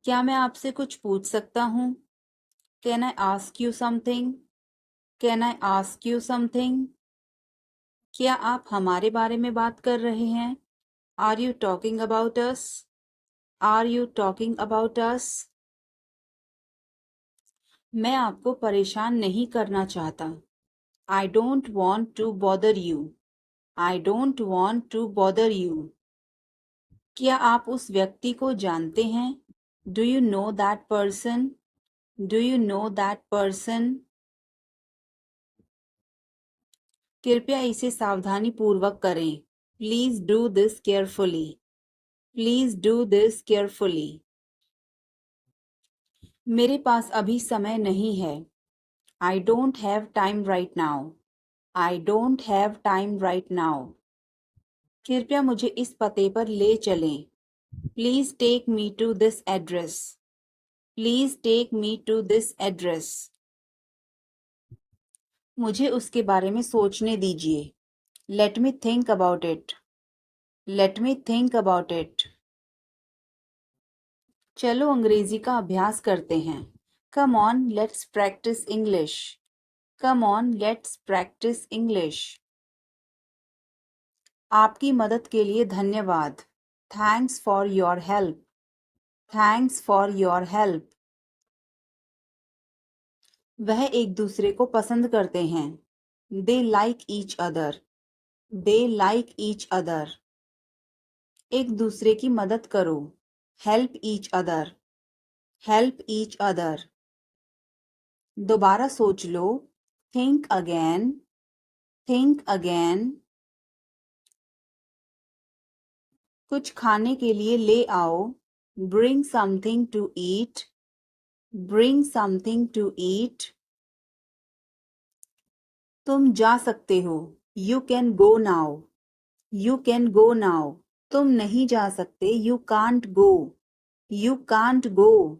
क्या मैं आपसे कुछ पूछ सकता हूँ? Can I ask you something? Can I ask you something? क्या आप हमारे बारे में बात कर रहे हैं? Are you talking about us? Are you talking about us? मैं आपको परेशान नहीं करना चाहता। I don't want to bother you. I don't want to bother you. क्या आप उस व्यक्ति को जानते हैं? Do you know that person? Do you know that person? कृपया इसे सावधानी पूर्वक करें। Please do this carefully. Please do this carefully. मेरे पास अभी समय नहीं है। I don't have time right now. I don't have time right now. कृपया मुझे इस पते पर ले चलें। Please take me to this address. Please take me to this address. मुझे उसके बारे में सोचने दीजिए। Let me think about it. Let me think about it. चलो अंग्रेजी का अभ्यास करते हैं। कम on let's practice English. Come on let's practice English. आपकी मदद के लिए धन्यवाद। Thanks for your help. Thanks for your help. वह एक दूसरे को पसंद करते हैं। They like each other. They like each other. एक दूसरे की मदद करो। Help each other. Help each other. दोबारा सोच लो। Think again. Think again. कुछ खाने के लिए ले आओ। Bring something to eat. Bring something to ईट। तुम जा सकते हो। You can go now. You can go now. तुम नहीं जा सकते। You can't go. You can't go.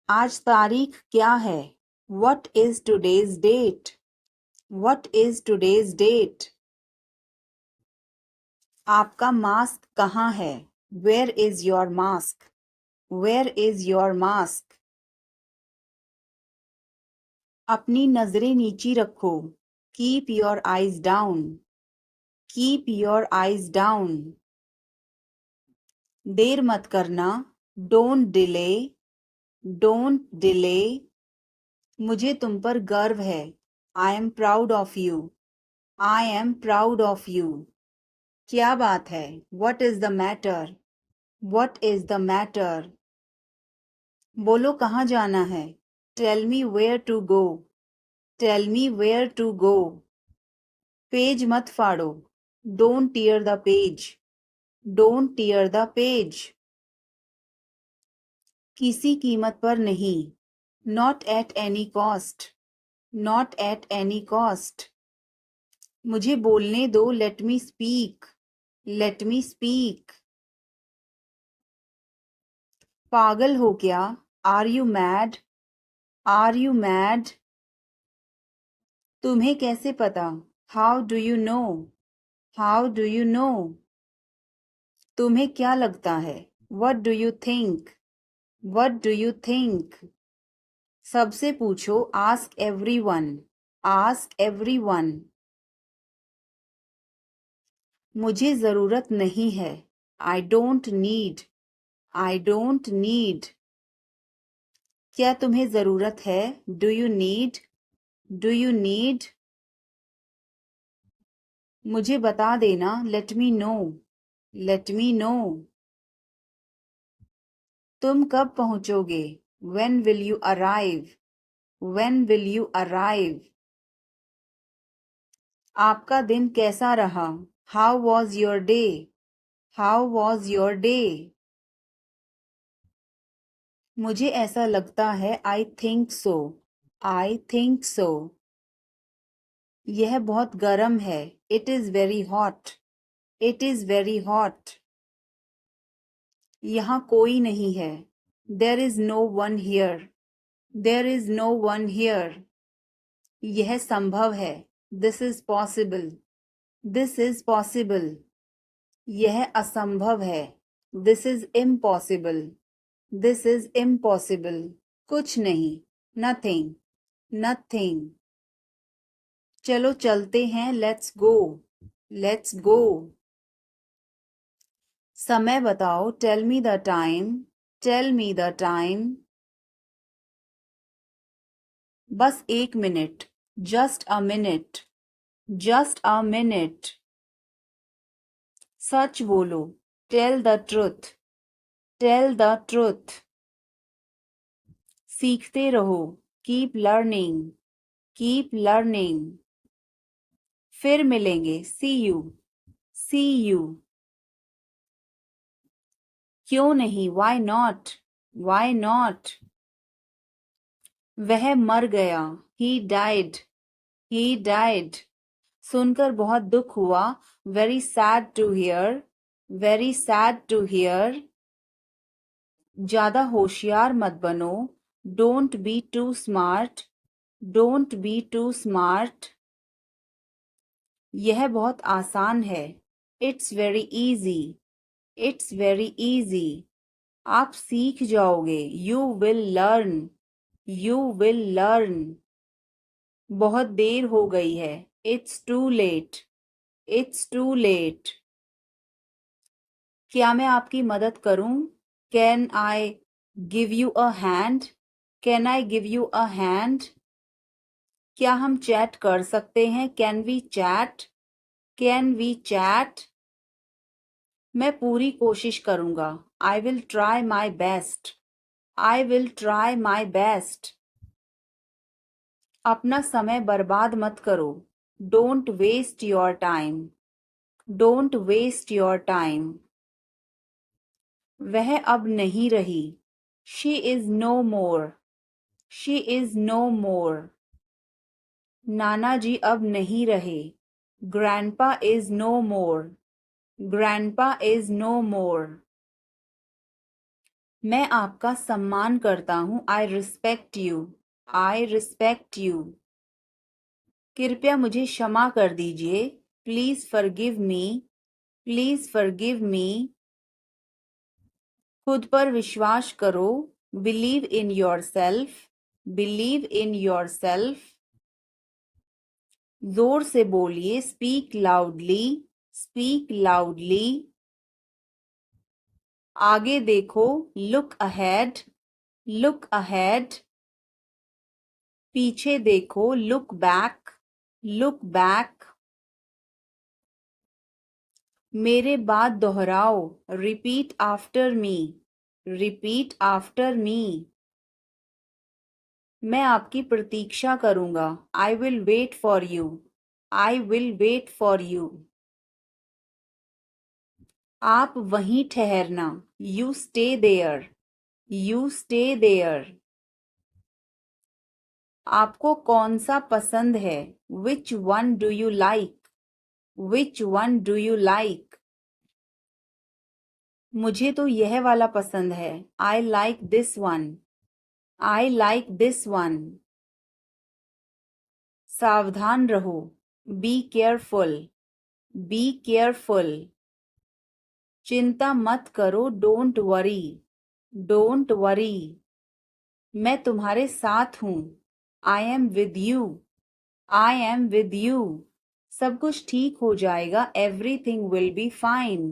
आज तारीख क्या है? What is today's date? What is today's date? आपका मास्क कहाँ है? Where is your mask? Where is your mask? अपनी नजरें नीची रखो। Keep your eyes down. Keep your eyes down. देर मत करना। Don't delay. Don't delay. मुझे तुम पर गर्व है। I am proud of you. I am proud of you. क्या बात है? What is the matter? What is the matter? बोलो कहाँ जाना है? Tell me where to go. Tell me where to go. Page मत फाड़ो। Don't tear the page. Don't tear the page. किसी कीमत पर नहीं। Not at any cost. Not at any cost. मुझे बोलने दो। Let me speak. Let me speak. पागल हो क्या? Are you mad? Are you mad? तुम्हें कैसे पता? How do you know? How do you know? तुम्हें क्या लगता है? What do you think? What do you think? सबसे पूछो। Ask everyone. Ask everyone. मुझे जरूरत नहीं है। I don't need. I don't need. क्या तुम्हें जरूरत है? Do you need? Do you need? मुझे बता देना। Let me know. Let me know. तुम कब पहुंचोगे? When will you arrive? When will you arrive? आपका दिन कैसा रहा? How was your day? How was your day? मुझे ऐसा लगता है। I think so. I think so. यह बहुत गर्म है। It is very hot. It is very hot. यहाँ कोई नहीं है। There is no one here. There is no one here. यह संभव है। This is possible. This is possible. यह असंभव है। This is impossible. This is impossible. कुछ नहीं. Nothing. Nothing. चलो चलते हैं. Let's go. Let's go. समय बताओ. Tell me the time. Tell me the time. बस 1 minute. Just a minute. Just a minute. सच बोलो. Tell the truth. Tell the truth. सीखते रहो. Keep learning. Keep learning. फिर मिलेंगे. See you. See you. क्यों नहीं? Why not? Why not? वह मर गया. He died. He died. सुनकर बहुत दुख हुआ. Very sad to hear. Very sad to hear. ज्यादा होशियार मत बनो. Don't be too smart. Don't be too smart. यह बहुत आसान है. It's very easy. It's very easy. आप सीख जाओगे. You will learn. You will learn. बहुत देर हो गई है. It's too late. It's too late. क्या मैं आपकी मदद करूं? Can I give you a hand? Can I give you a hand? क्या हम चैट कर सकते हैं? Can we chat? Can we chat? मैं पूरी कोशिश करूंगा. I will try my best. I will try my best. अपना समय बर्बाद मत करो. Don't waste your time. Don't waste your time. वह अब नहीं रही. She is no more. She is no more. नाना जी अब नहीं रहे. Grandpa is no more. Grandpa is no more. मैं आपका सम्मान करता हूँ. I respect you. I respect you. कृपया मुझे क्षमा कर दीजिए. Please forgive me. Please forgive me. खुद पर विश्वास करो. Believe in yourself. Believe in yourself. जोर से बोलिए. Speak loudly. Speak loudly. आगे देखो. Look ahead. Look ahead. पीछे देखो. Look back. Look back. मेरे बाद दोहराओ. Repeat after me. Repeat after me. मैं आपकी प्रतीक्षा करूंगा. I will wait for you. I will wait for you. आप वहीं ठहरना. You stay there. You stay there. आपको कौन सा पसंद है? Which one do you like? Which one do you like? मुझे तो यह वाला पसंद है. I like this one. I like this one. सावधान रहो. Be careful. Be careful. चिंता मत करो. Don't worry. Don't worry. मैं तुम्हारे साथ हूँ. I am with you. I am with you. सब कुछ ठीक हो जाएगा. Everything will be fine.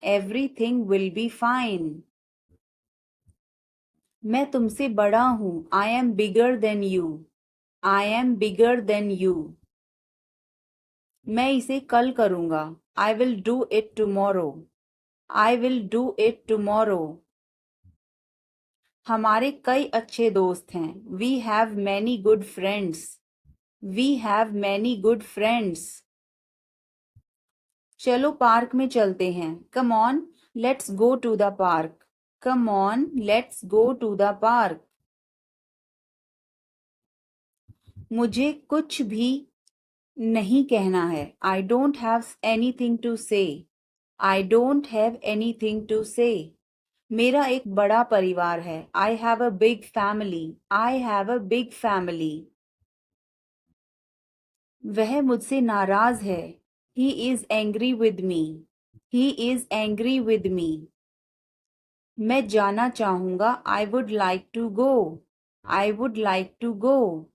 Everything will be fine. मैं तुमसे बड़ा हूँ. I am bigger than you. I am bigger than you. मैं इसे कल करूँगा. I will do it tomorrow. I will do it tomorrow. हमारे कई अच्छे दोस्त हैं. We have many good friends. We have many good friends. चलो पार्क में चलते हैं. Come on, let's go to the park. Come on, let's go to the park. मुझे कुछ भी नहीं कहना है. I don't have anything to say. I don't have anything to say. मेरा एक बड़ा परिवार है. I have a big family. I have a big family. वह मुझसे नाराज है. He is angry with me. He is angry with me. मैं जाना चाहूंगा। I would like to go. I would like to go.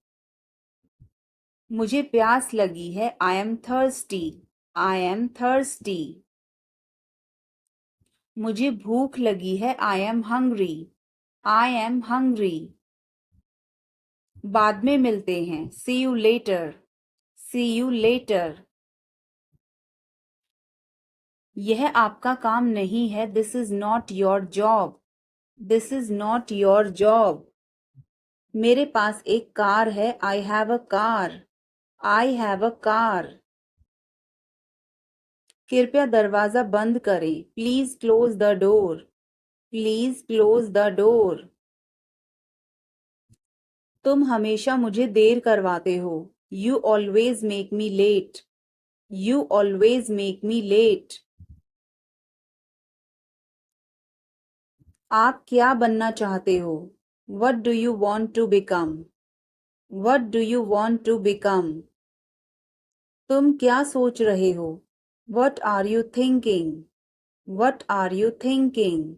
मुझे प्यास लगी है। I am thirsty. I am thirsty. मुझे भूख लगी है। I am hungry. I am hungry. बाद में मिलते हैं। See you later. See you later. यह आपका काम नहीं है। This is not your job. This is not your job. मेरे पास एक कार है। I have a car. I have a car. कृपया दरवाजा बंद करें। Please close the door. Please close the door. तुम हमेशा मुझे देर करवाते हो। You always make me late. You always make me late. आप क्या बनना चाहते हो? What do you want to become? What do you want to become? तुम क्या सोच रहे हो? What are you thinking? What are you thinking?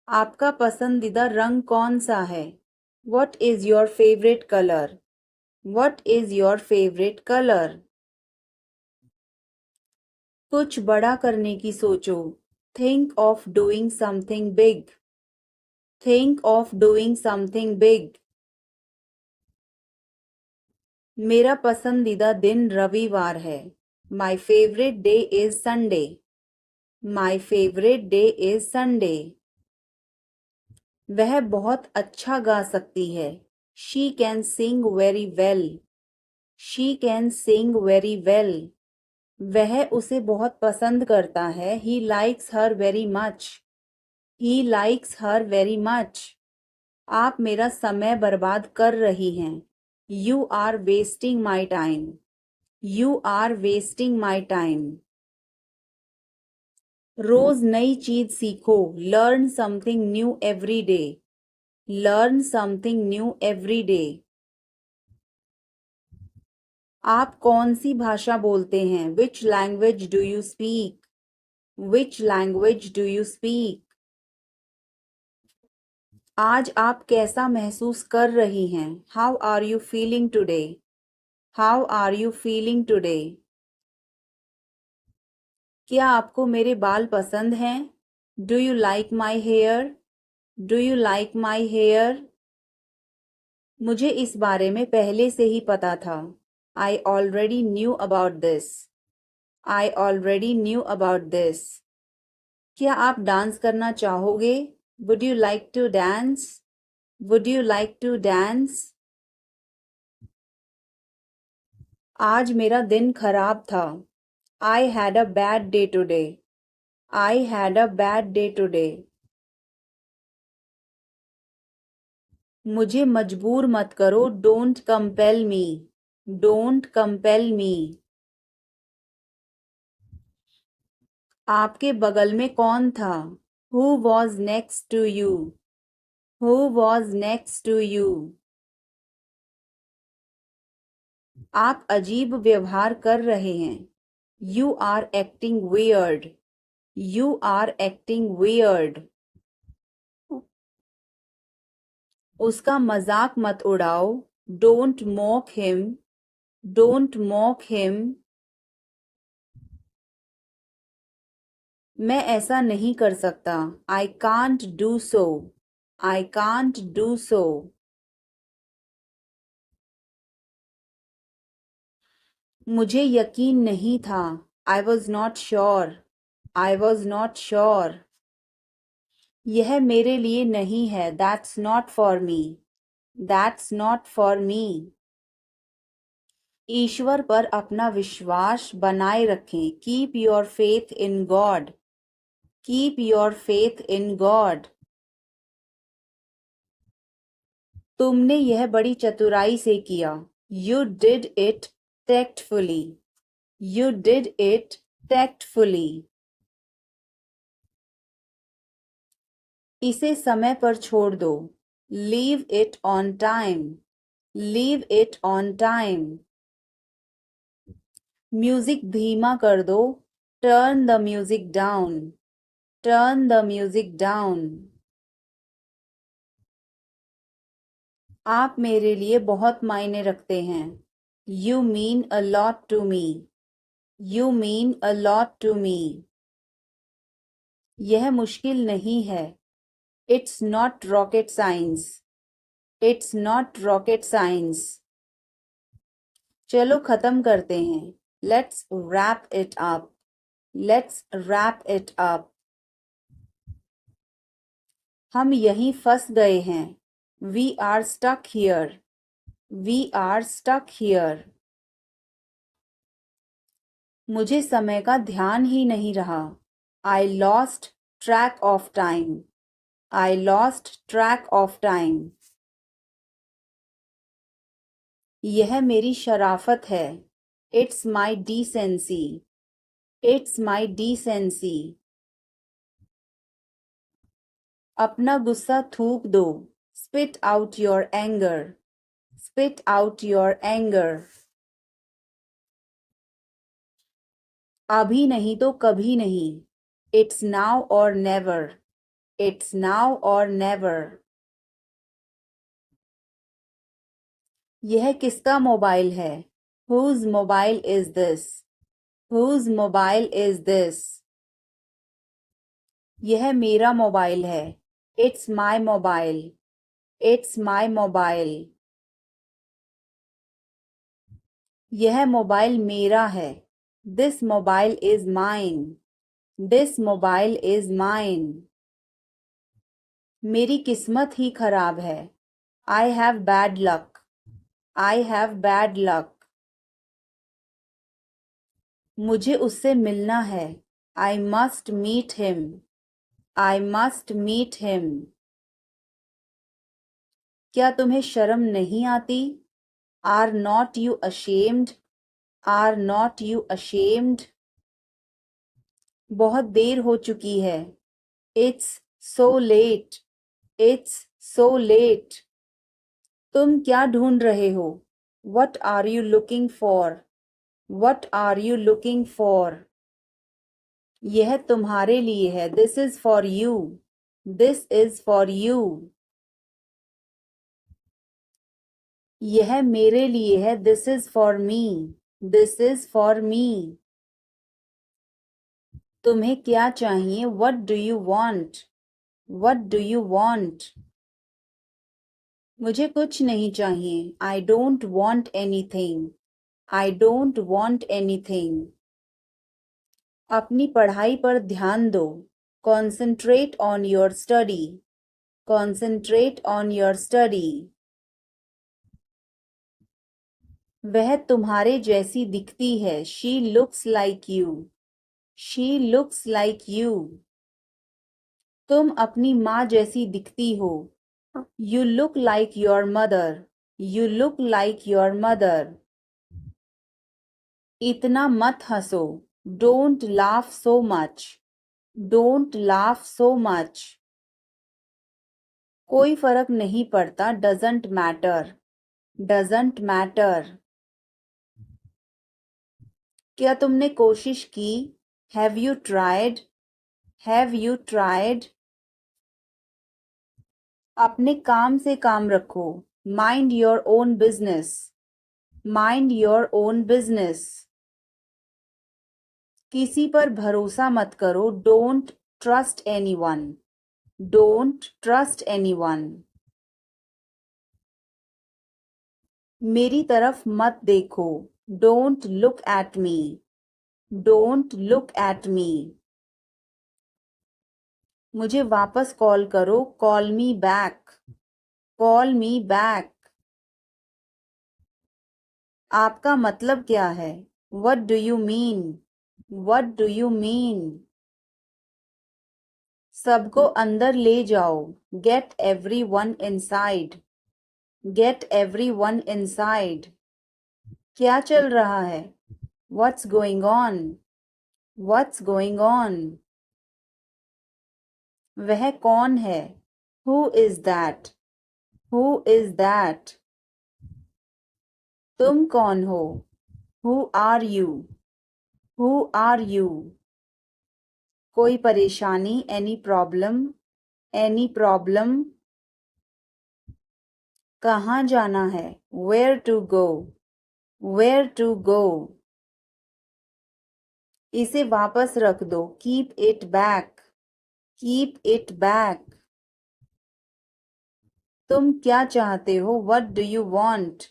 आपका पसंदीदा रंग कौन सा है? What is your favourite colour? What is your favourite colour? कुछ बड़ा करने की सोचो। Think of doing something big. Think of doing something big. मेरा पसंदीदा दिन रविवार है। My favourite day is Sunday. My favourite day is Sunday. वह बहुत अच्छा गा सकती है। She can sing very well. She can sing very well. वह उसे बहुत पसंद करता है। He likes her very much. He likes her very much. आप मेरा समय बर्बाद कर रही हैं। You are wasting my time. You are wasting my time. रोज नई चीज सीखो। Learn something new every day. Learn something new every day. आप कौन सी भाषा बोलते हैं? Which language do you speak? Which language do you speak? आज आप कैसा महसूस कर रही हैं? How are you feeling today? How are you feeling today? क्या आपको मेरे बाल पसंद हैं? Do you like my hair? Do you like my hair? मुझे इस बारे में पहले से ही पता था। I already knew about this. I already knew about this. क्या आप डांस करना चाहोगे? Would you like to dance? Would you like to dance? आज मेरा दिन खराब था। I had a bad day today. I had a bad day today. मुझे मजबूर मत करो। Don't compel me. Don't compel me. आपके बगल में कौन था? Who was next to you? Who was next to you? आप अजीब व्यवहार कर रहे हैं। You are acting weird. You are acting weird. उसका मजाक मत उड़ाओ। Don't mock him. Don't mock him. मैं ऐसा नहीं कर सकता। I can't do so. I can't do so. मुझे यकीन नहीं था। I was not sure. I was not sure. यह मेरे लिए नहीं है। That's not for me. That's not for me. ईश्वर पर अपना विश्वास बनाए रखें। Keep your faith in God. Keep your faith in God. तुमने यह बड़ी चतुराई से किया। You did it tactfully. You did it tactfully. इसे समय पर छोड़ दो। Leave it on time. Leave it on time. Music धीमा कर दो। Turn the music down. Turn the music down. आप मेरे लिए बहुत मायने रखते हैं. You mean a lot to me. You mean a lot to me. यह मुश्किल नहीं है. It's not rocket science. It's not rocket science. चलो खत्म करते हैं. Let's wrap it up. Let's wrap it up. हम यहीं फंस गए हैं. We are stuck here. We are stuck here. मुझे समय का ध्यान ही नहीं रहा. I lost track of time. I lost track of time. यह मेरी शराफत है. It's my decency. It's my decency. अपना गुस्सा थूक दो. Spit out your anger. Spit out your anger. अभी नहीं तो कभी नहीं. It's now or never. It's now or never. यह किसका मोबाइल है? Whose mobile is this? Whose mobile is this? यह मेरा मोबाइल है. It's my mobile. It's my mobile. यह मोबाइल मेरा है. This mobile is mine. This mobile is mine. मेरी किस्मत ही खराब है. I have bad luck. I have bad luck. मुझे उससे मिलना है. I must meet him. I must meet him. क्या तुम्हें शर्म नहीं आती? Are not you ashamed? Are not you ashamed? बहुत देर हो चुकी है. It's so late. It's so late. तुम क्या ढूंढ रहे हो? What are you looking for? What are you looking for? यह तुम्हारे लिए है. This is for you. This is for you. यह मेरे लिए है. This is for me. This is for me. तुम्हें क्या चाहिए? What do you want? What do you want? मुझे कुछ नहीं चाहिए. I don't want anything. I don't want anything. अपनी पढ़ाई पर ध्यान दो. Concentrate on your study. Concentrate on your study. वह तुम्हारे जैसी दिखती है. She looks like you. She looks like you. तुम अपनी माँ जैसी दिखती हो. You look like your mother. You look like your mother. इतना मत हंसो. Don't laugh so much. Don't laugh so much. कोई फर्क नहीं पड़ता. Doesn't matter. Doesn't matter. क्या तुमने कोशिश की? Have you tried? Have you tried? अपने काम से काम रखो. Mind your own business. Mind your own business. किसी पर भरोसा मत करो. Don't trust anyone. Don't trust anyone. मेरी तरफ मत देखो. Don't look at me. Don't look at me. मुझे वापस कॉल करो. Call me back. Call me back. आपका मतलब क्या है? What do you mean? What do you mean? सबको अंदर ले जाओ. Get everyone inside. Get everyone inside. क्या चल रहा है? What's going on? What's going on? वह कौन है? Who is that? Who is that? तुम कौन हो? Who are you? Who are you? कोई परेशानी, एनी प्रॉब्लम, एनी प्रॉब्लम। कहाँ जाना है, where to go, where to go. इसे वापस रख दो, keep it back, keep it back. तुम क्या चाहते हो, what do you want,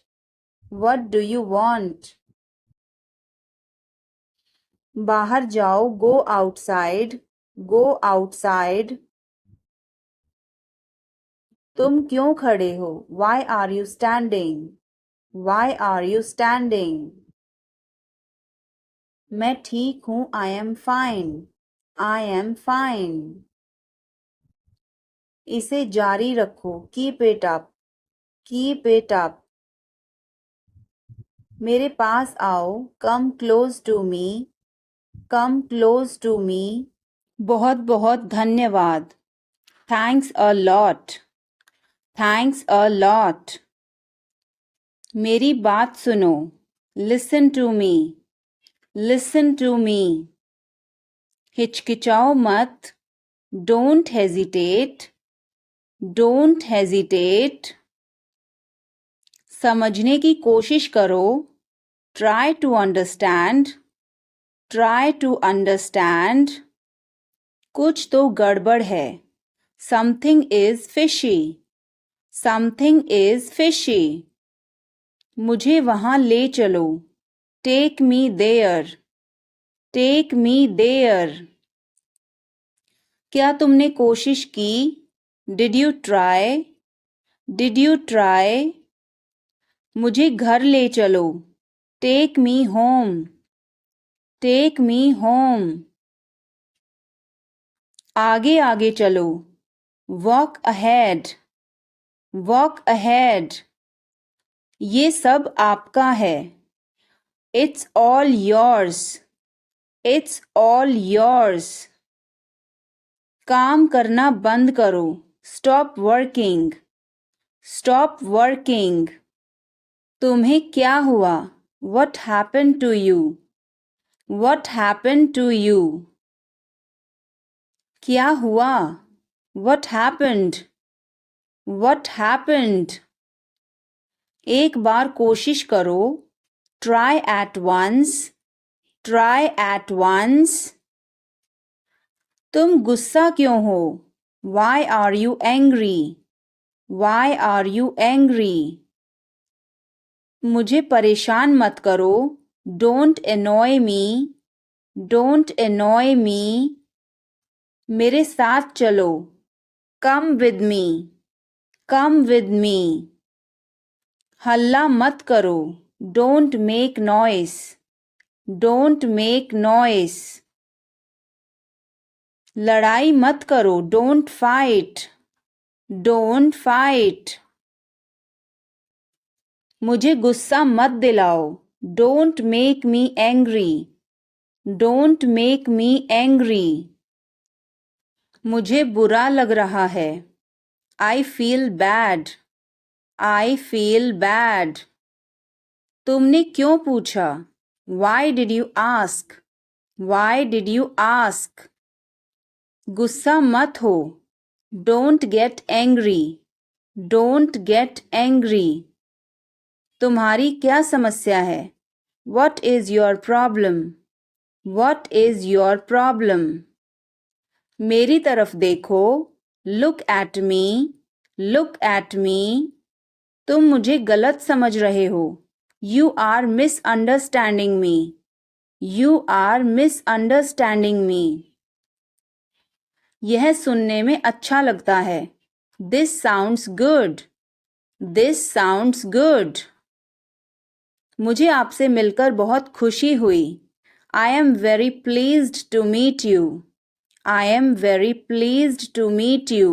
what do you want. बाहर जाओ, गो आउटसाइड, गो आउटसाइड। तुम क्यों खड़े हो, why are you standing, why are you standing. मैं ठीक हूं, I am fine, I am fine. इसे जारी रखो, keep it up, keep it up. मेरे पास आओ, come close to me, come close to me. बहुत बहुत धन्यवाद, thanks a lot, thanks a lot. मेरी बात सुनो, listen to me, listen to me. हिचकिचाओ मत, डोंट हेजिटेट, डोंट हेजिटेट। समझने की कोशिश करो, try to understand, try to understand. कुछ तो गड़बड़ है, something is fishy, something is fishy. मुझे वहां ले चलो, take me there, take me there. क्या तुमने कोशिश की, did you try, did you try. मुझे घर ले चलो, take me home, take me home. आगे आगे चलो, वॉक अहेड, वॉक अहेड। ये सब आपका है, it's all yours, it's all yours. काम करना बंद करो, स्टॉप वर्किंग, स्टॉप वर्किंग। तुम्हें क्या हुआ, what happened to you, what happened to you. क्या हुआ, व्हाट हैपेंड, व्हाट हैपेंड। एक बार कोशिश करो, try at once, try at once. तुम गुस्सा क्यों हो, why are you angry, why are you angry. मुझे परेशान मत करो, don't annoy me, don't annoy me. मेरे साथ चलो, come with me, come with me. हल्ला मत करो, don't make noise, don't make noise. लड़ाई मत करो, डोंट फाइट, डोंट फाइट। मुझे गुस्सा मत दिलाओ, don't make me angry, don't make me angry. मुझे बुरा लग रहा है, I feel bad, I feel bad. तुमने क्यों पूछा, why did you ask, why did you ask. गुस्सा मत हो, don't get angry, don't get angry. तुम्हारी क्या समस्या है, what is your problem, what is your problem. मेरी तरफ देखो, look at me, look at me. तुम मुझे गलत समझ रहे हो, you are misunderstanding me, you are misunderstanding me. यह सुनने में अच्छा लगता है, this sounds good, this sounds good. मुझे आपसे मिलकर बहुत खुशी हुई, I am very pleased to meet you, I am very pleased to meet you.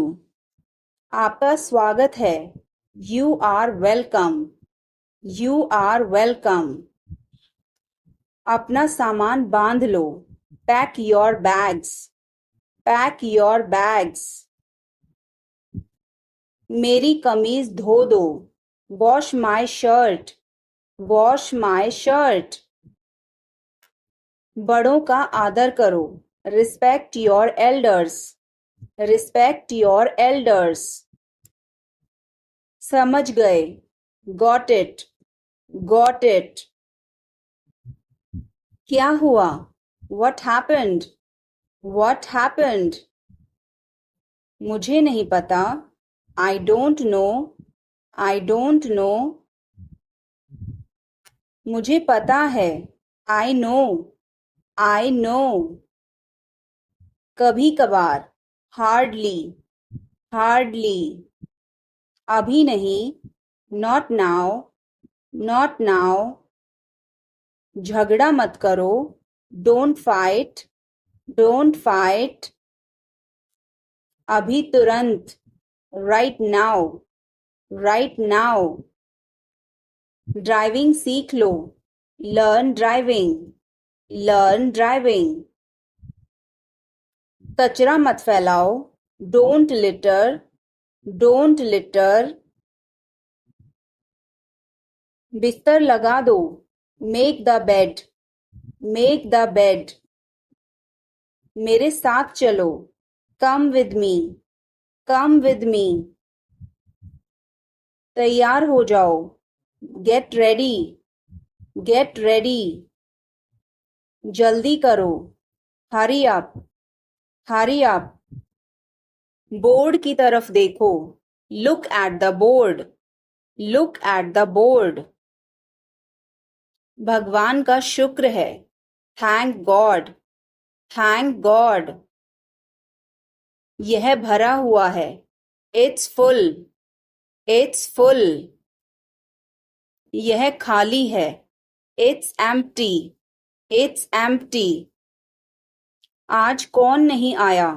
आपका स्वागत है, you are welcome, you are welcome. अपना सामान बांध लो, pack your bags, pack your bags. मेरी कमीज धो दो, wash my shirt, wash my shirt. बड़ों का आदर करो, Respect your elders. Respect your elders. समझ गए. Got it. Got it. क्या हुआ? What happened? What happened? मुझे नहीं पता. I don't know. I don't know. मुझे पता है. I know. I know. कभी कभार. Hardly. Hardly. अभी नहीं. Not now. Not now. झगड़ा मत करो. Don't fight. Don't fight. अभी तुरंत. Right now. Right now. Driving सीख लो. Learn driving. Learn driving. कचरा मत फैलाओ. Don't litter. Don't litter. बिस्तर लगा दो. Make the bed. Make the bed. मेरे साथ चलो. Come with me. Come with me. तैयार हो जाओ. Get ready. Get ready. जल्दी करो. Hurry up. Hurry up. Board की तरफ देखो. Look at the board. Look at the board. भगवान का शुक्र है. Thank God. Thank God. यह भरा हुआ है. It's full. It's full. यह खाली है. It's empty. It's empty. आज कौन नहीं आया?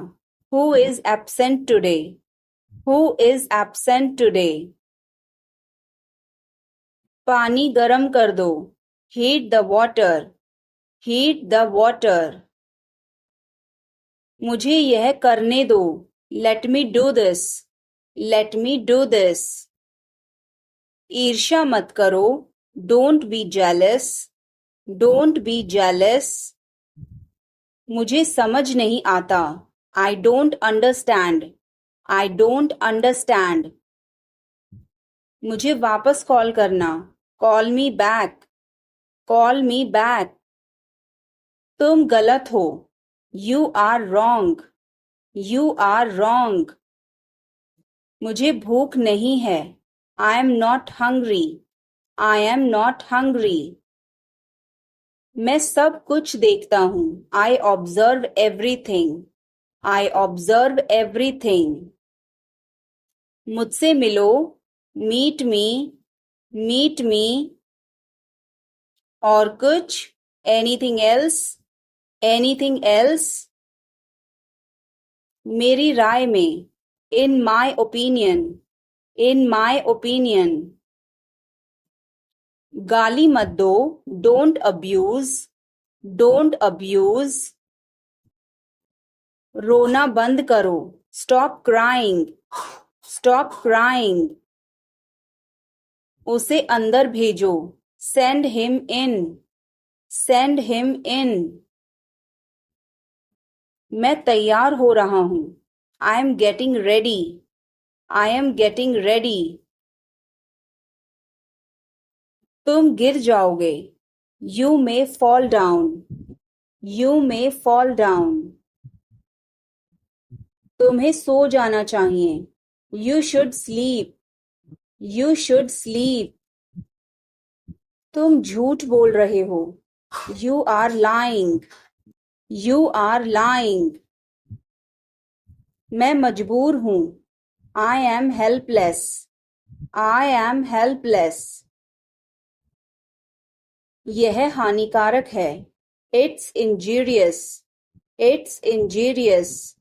Who is absent today? Who is absent today? पानी गरम कर दो. Heat the water. Heat the water. मुझे यह करने दो. Let me do this. Let me do this. ईर्ष्या मत करो. Don't be jealous. Don't be jealous. मुझे समझ नहीं आता. I don't understand. I don't understand. मुझे वापस कॉल करना. Call me back. Call me back. तुम गलत हो. You are wrong. You are wrong. मुझे भूख नहीं है. I am not hungry. I am not hungry. मैं सब कुछ देखता हूँ. I observe everything. I observe everything. मुझसे मिलो. Meet me. Meet me. और कुछ? Anything else? Anything else? मेरी राय में. In my opinion. In my opinion. गाली मत दो. Don't abuse. Don't abuse. रोना बंद करो. Stop crying. Stop crying. उसे अंदर भेजो. Send him in. Send him in. मैं तैयार हो रहा हूँ. I am getting ready. I am getting ready. तुम गिर जाओगे. You may fall down. You may fall down. तुम्हें सो जाना चाहिए. You should sleep. You should sleep. तुम झूठ बोल रहे हो. You are lying. You are lying. मैं मजबूर हूँ. I am helpless. I am helpless. यह हानिकारक है. It's injurious. It's injurious.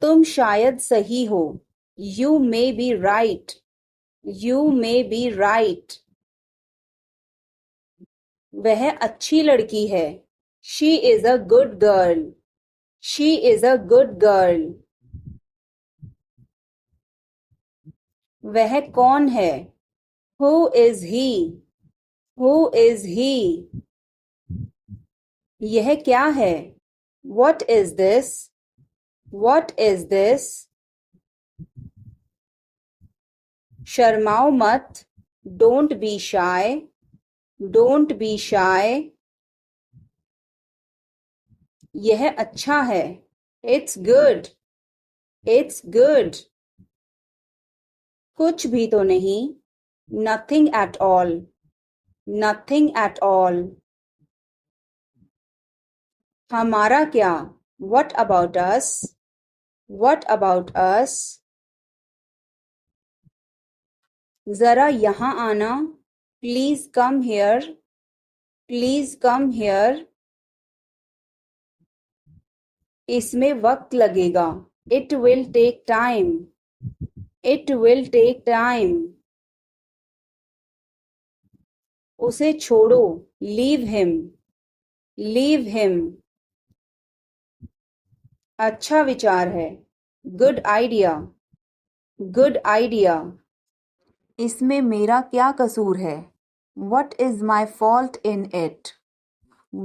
तुम शायद सही हो. You may be right. You may be right. वह अच्छी लड़की है. She is a good girl. She is a good girl. वह कौन है? Who is he? Who is he? यह क्या है? What is this? What is this? शर्माओ मत. Don't be shy. Don't be shy. यह अच्छा है. It's good. It's good. कुछ भी तो नहीं. Nothing at all. Nothing at all. हमारा क्या? What about us? What about us? जरा यहाँ आना. Please come here. Please come here. इसमें वक्त लगेगा. It will take time. It will take time. उसे छोड़ो. Leave him. Leave him. अच्छा विचार है. Good idea. Good idea. इसमें मेरा क्या कसूर है? What is my fault in it?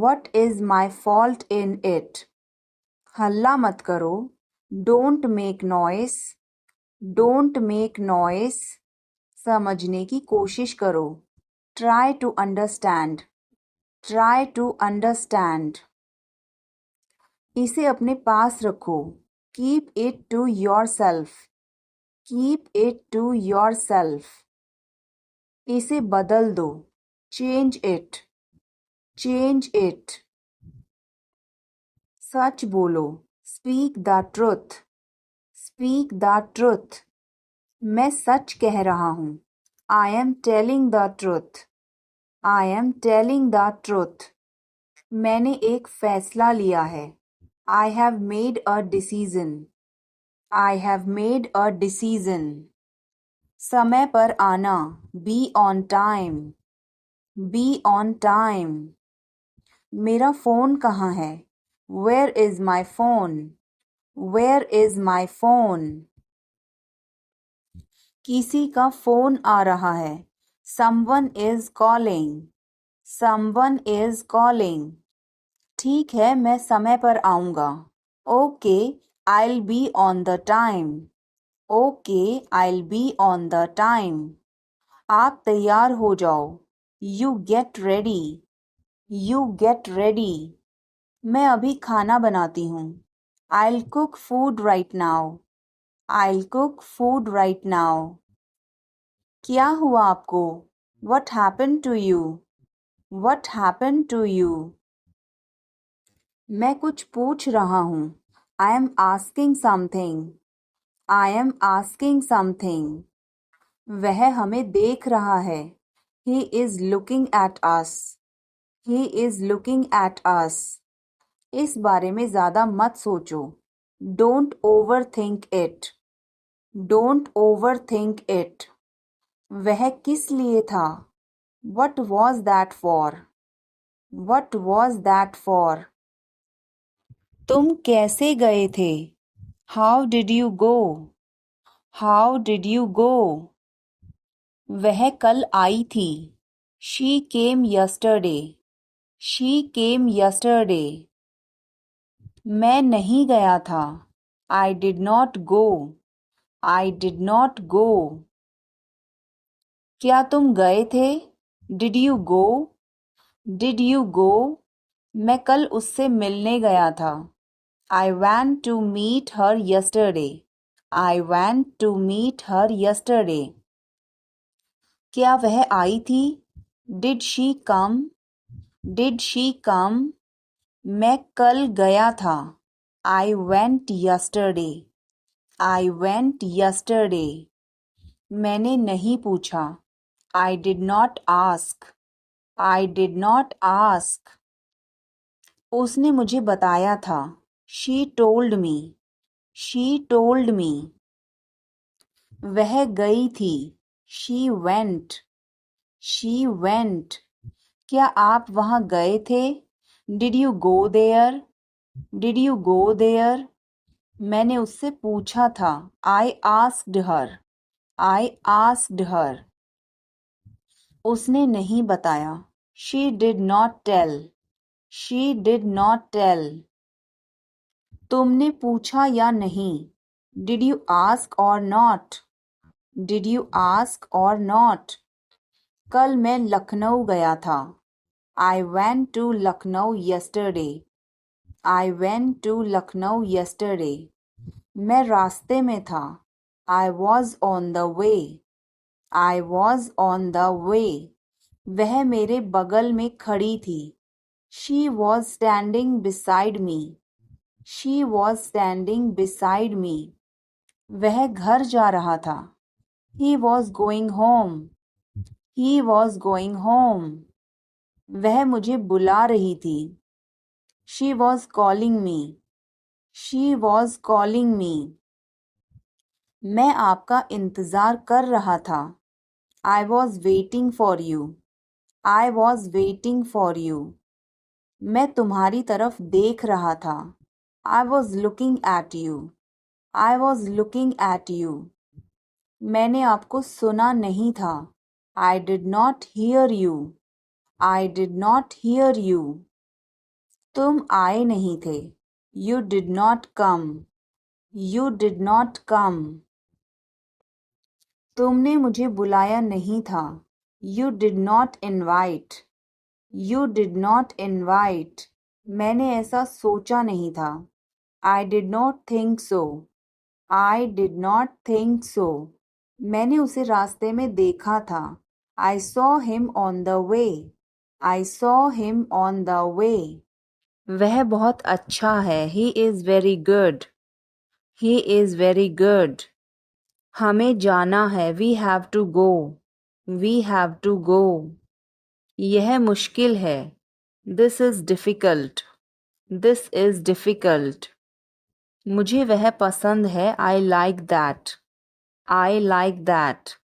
What is my fault in it? हल्ला मत करो. Don't make noise. Don't make noise. समझने की कोशिश करो. Try to understand. Try to understand. इसे अपने पास रखो. Keep it to yourself. Keep it to yourself. इसे बदल दो. Change it. Change it. सच बोलो. Speak the truth. Speak the truth. मैं सच कह रहा हूँ. I am telling the truth. I am telling the truth. मैंने एक फैसला लिया है. I have made a decision. I have made a decision. समय पर आना. Be on time. Be on time. मेरा फ़ोन कहाँ है? Where is my phone? Where is my phone? किसी का फ़ोन आ रहा है. Someone is calling. Someone is calling. ठीक है, मैं समय पर आऊँगा. Okay, I'll be on the time. Okay, I'll be on the time. आप तैयार हो जाओ. You get ready. You get ready. मैं अभी खाना बनाती हूँ. I'll cook food right now. I'll cook food right now. क्या हुआ आपको? What happened to you? What happened to you? मैं कुछ पूछ रहा हूँ. I am asking something. I am asking something. वह हमें देख रहा है. He is looking at us. He is looking at us. इस बारे में ज़्यादा मत सोचो. Don't overthink it. Don't overthink it. वह किस लिए था? What was that for? What was that for? तुम कैसे गए थे? How did you go? How did you go? वह कल आई थी. She came yesterday. She came yesterday. मैं नहीं गया था. I did not go. I did not go. क्या तुम गए थे? Did you go? Did you go? मैं कल उससे मिलने गया था. I went to meet her yesterday. I went to meet her yesterday. क्या वह आई थी? Did she come? Did she come? मैं कल गया था. I went yesterday. I went yesterday. मैंने नहीं पूछा. I did not ask. I did not ask. उसने मुझे बताया था. She told me. She told me. वह गई थी. She went. She went. क्या आप वहाँ गए थे? Did you go there? Did you go there? मैंने उससे पूछा था. I asked her. I asked her. उसने नहीं बताया. She did not tell. She did not tell. तुमने पूछा या नहीं? Did you ask or not? Did you ask or not? कल मैं लखनऊ गया था. I went to Lucknow yesterday. I went to Lucknow yesterday. मैं रास्ते में था. I was on the way. I was on the way. वह मेरे बगल में खड़ी थी. She was standing beside me. She was standing beside me. वह घर जा रहा था. He was going home. He was going home. वह मुझे बुला रही थी. She was calling me. She was calling me. मैं आपका इंतज़ार कर रहा था. I was waiting for you. I was waiting for you. मैं तुम्हारी तरफ देख रहा था. I was looking at you. I was looking at you. मैंने आपको सुना नहीं था. I did not hear you. I did not hear you. तुम आए नहीं थे. You did not come. You did not come. तुमने मुझे बुलाया नहीं था. You did not invite. You did not invite. मैंने ऐसा सोचा नहीं था. I did not think so. I did not think so. मैंने उसे रास्ते में देखा था. I saw him on the way. I saw him on the way. वह बहुत अच्छा है. He is very good. He is very good. हमें जाना है. We have to go. We have to go. यह मुश्किल है. This is difficult. This is difficult. मुझे वह पसंद है. I like that. I like that.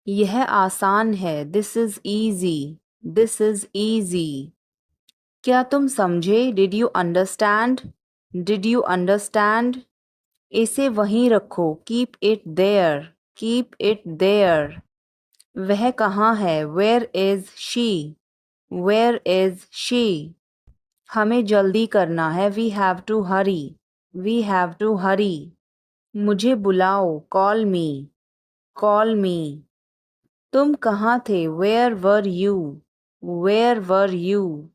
यह आसान है. This is easy. This is easy. क्या तुम समझे? Did you understand? Did you understand? इसे वहीं रखो. Keep it there. Keep it there. वह कहाँ है? Where is she? Where is she? हमें जल्दी करना है. We have to hurry. We have to hurry. मुझे बुलाओ. Call me. Call me. तुम कहाँ थे? Where were you? Where were you?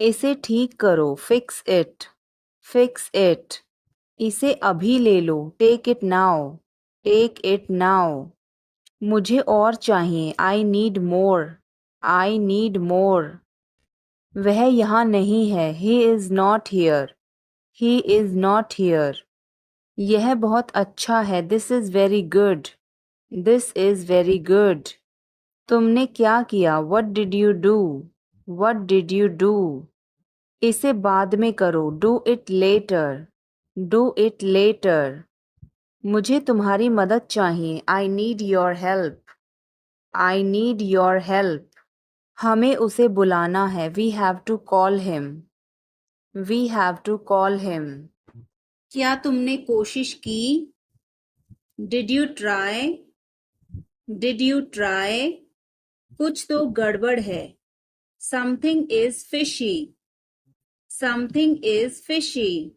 इसे ठीक करो. Fix it. Fix it. इसे अभी ले लो. Take it now. Take it now. मुझे और चाहिए. I need more. I need more. वह यहाँ नहीं है. He is not here. He is not here. यह बहुत अच्छा है. This is very good. This is very good. तुमने क्या किया? What did you do? What did you do? इसे बाद में करो. Do it later. Do it later. मुझे तुम्हारी मदद चाहिए. I need your help. I need your help. हमें उसे बुलाना है. We have to call him. We have to call him. क्या तुमने कोशिश की? Did you try? Did you try? कुछ तो गड़बड़ है. Something is fishy. Something is fishy.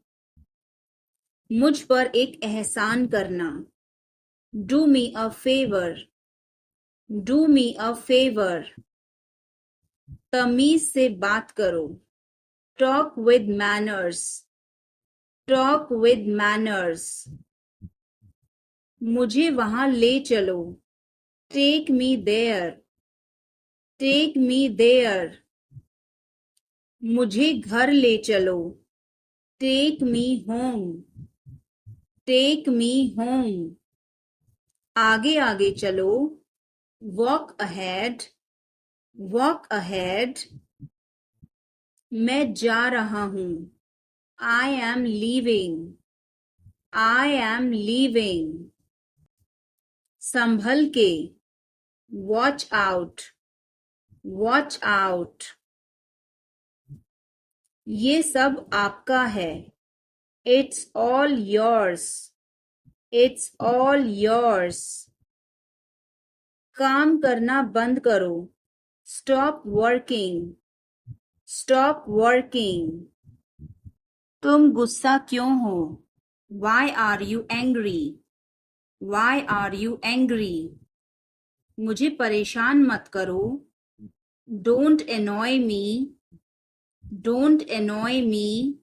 मुझ पर एक एहसान करना. Do me a favor. Do me a favor. तमीज से बात करो. Talk with manners. Talk with manners. मुझे वहां ले चलो. Take me there. Take me there. मुझे घर ले चलो. Take me home. Take me home. आगे आगे चलो. Walk ahead. Walk ahead. मैं जा रहा हूँ. I am leaving. I am leaving. संभल के. Watch out. Watch out. ये सब आपका है. It's all yours. It's all yours. काम करना बंद करो. Stop working. Stop working. तुम गुस्सा क्यों हो? Why are you angry? Why are you angry? मुझे परेशान मत करो. Don't annoy me. Don't annoy me.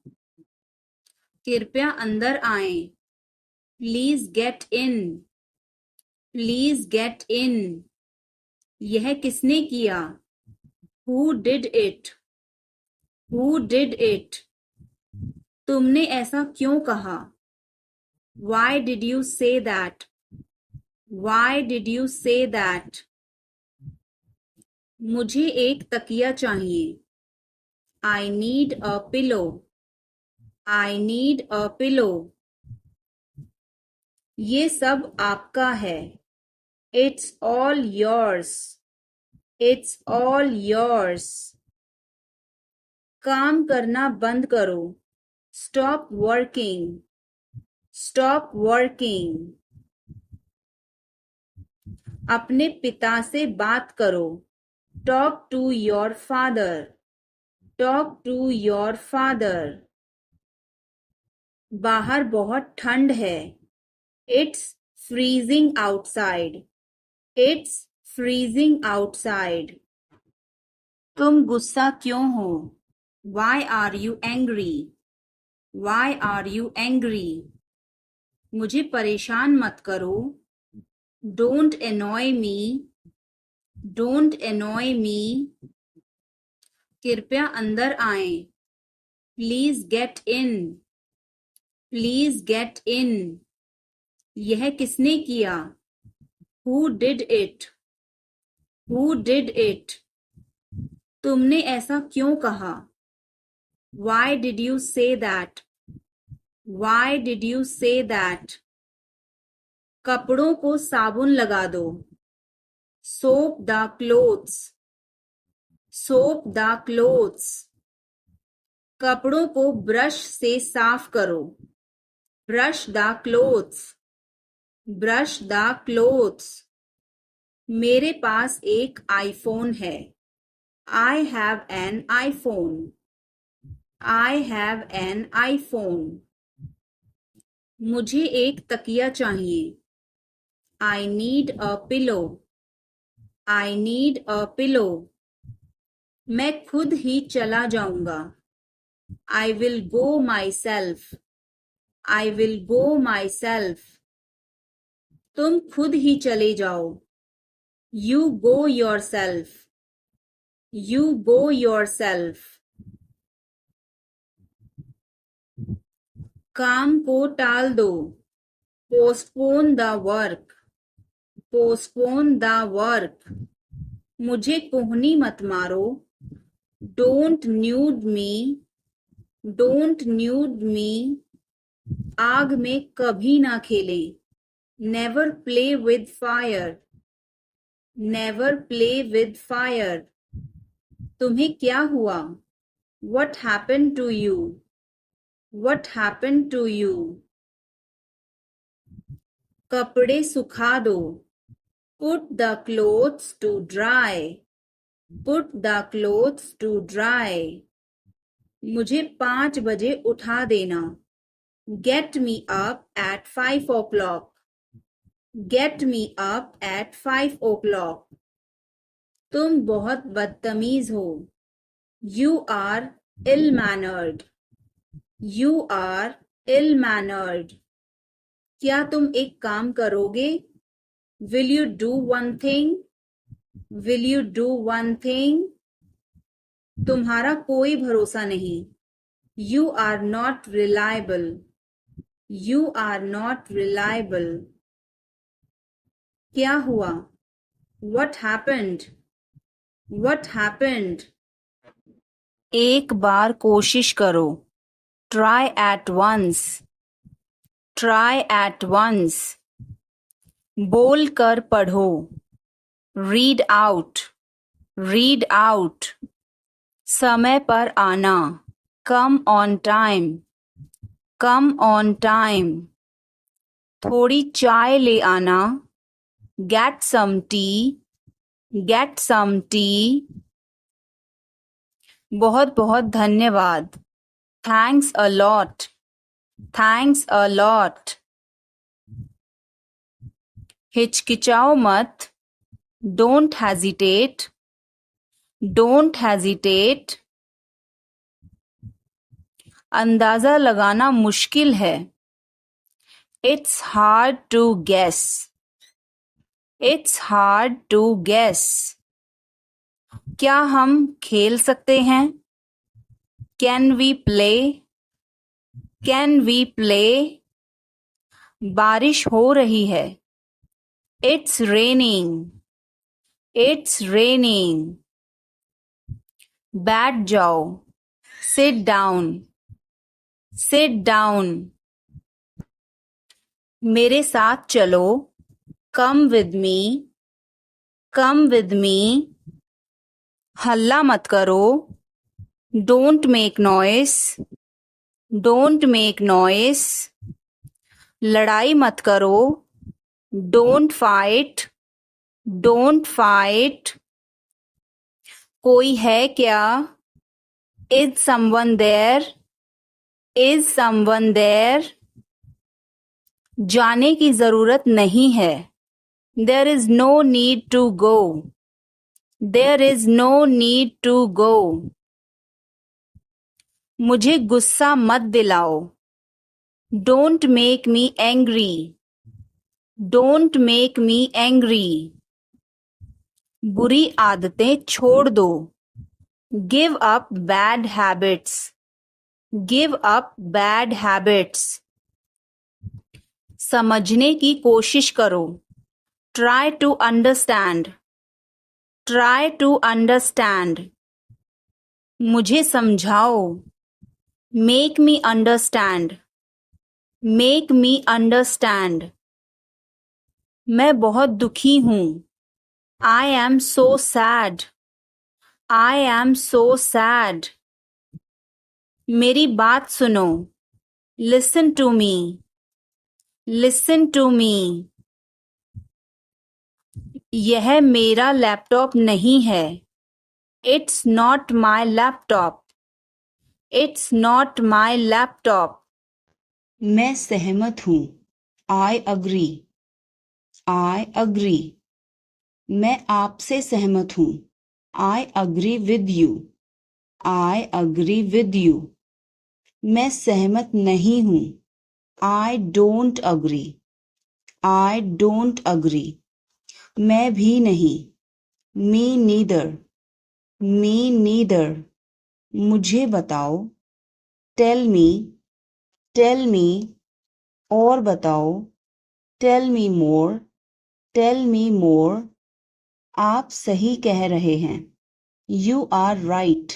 कृपया अंदर आएं. Please get in. Please get in. यह किसने किया? Who did it? Who did it? तुमने ऐसा क्यों कहा? Why did you say that? Why did you say that? मुझे एक तकिया चाहिए. I need a pillow. I need a pillow. ये सब आपका है. It's all yours. It's all yours. काम करना बंद करो. Stop working. Stop working. अपने पिता से बात करो. Talk to your father. Talk to your father. बाहर बहुत ठंड है. It's freezing outside. It's freezing outside. तुम गुस्सा क्यों हो? Why are you angry? Why are you angry? मुझे परेशान मत करो. Don't annoy me. Don't annoy me. कृपया अंदर आएं. Please get in. Please get in. यह किसने किया? Who did it? Who did it? तुमने ऐसा क्यों कहा? Why did you say that? Why did you say that? कपड़ों को साबुन लगा दो. Soap the clothes. Soap the clothes. कपड़ों को ब्रश से साफ करो. Brush the clothes. Brush the clothes. मेरे पास एक आईफोन है. I have an iPhone. I have an iPhone. मुझे एक तकिया चाहिए. I need a pillow. I need a pillow. मैं खुद ही चला जाऊंगा. I will go myself. I will go myself. तुम खुद ही चले जाओ. You go yourself. You go yourself. काम को टाल दो. Postpone the work. Postpone the work. मुझे कोहनी मत मारो. Don't nude me. Don't nude me. आग में कभी ना खेलें. Never play with fire. Never play with fire. तुम्हें क्या हुआ? What happened to you? What happened to you? कपड़े सुखा दो. Put the clothes to dry. Put the clothes to dry. मुझे 5 बजे उठा देना. Get me up at 5 o'clock. Get me up at 5 o'clock. तुम बहुत बदतमीज हो. You are ill-mannered. You are ill-mannered. क्या तुम एक काम करोगे? Will you do one thing? Will you do one thing? तुम्हारा कोई भरोसा नहीं. You are not reliable. You are not reliable. क्या हुआ? What happened? What happened? एक बार कोशिश करो. Try at once. Try at once. बोल कर पढ़ो. Read out. Read out. समय पर आना. Come on time. Come on time. थोड़ी चाय ले आना. Get some tea. Get some tea. बहुत बहुत धन्यवाद। Thanks a lot. Thanks a lot. हिचकिचाओ मत। Don't hesitate. Don't hesitate. अंदाजा लगाना मुश्किल है। It's hard to guess. It's hard to guess. क्या हम खेल सकते हैं? Can we play? Can we play? बारिश हो रही है। It's raining. It's raining. बैठ जाओ। Sit down. Sit down. मेरे साथ चलो। Come with me. Come with me. हल्ला मत करो। Don't make noise. Don't make noise. लड़ाई मत करो। Don't fight. Don't fight. कोई है क्या? Is someone there? Is someone there? जाने की जरूरत नहीं है। There is no need to go. There is no need to go. मुझे गुस्सा मत दिलाओ। Don't make me angry. Don't make me angry. बुरी आदतें छोड़ दो। Give up bad habits. Give up bad habits. समझने की कोशिश करो। Try to understand. Try to understand. मुझे समझाओ। Make me understand. Make me understand. मैं बहुत दुखी हूँ। I am so sad. I am so sad. मेरी बात सुनो। Listen to me. Listen to me. यह मेरा लैपटॉप नहीं है। It's not my laptop. It's not my laptop. मैं सहमत हूँ। I agree. I agree. मैं आपसे सहमत हूँ। I agree with you. I agree with you. मैं सहमत नहीं हूँ। I don't agree. I don't agree. मैं भी नहीं। Me neither. Me neither. मुझे बताओ। Tell me. Tell me. और बताओ। Tell me more. Tell me more. आप सही कह रहे हैं। You are right.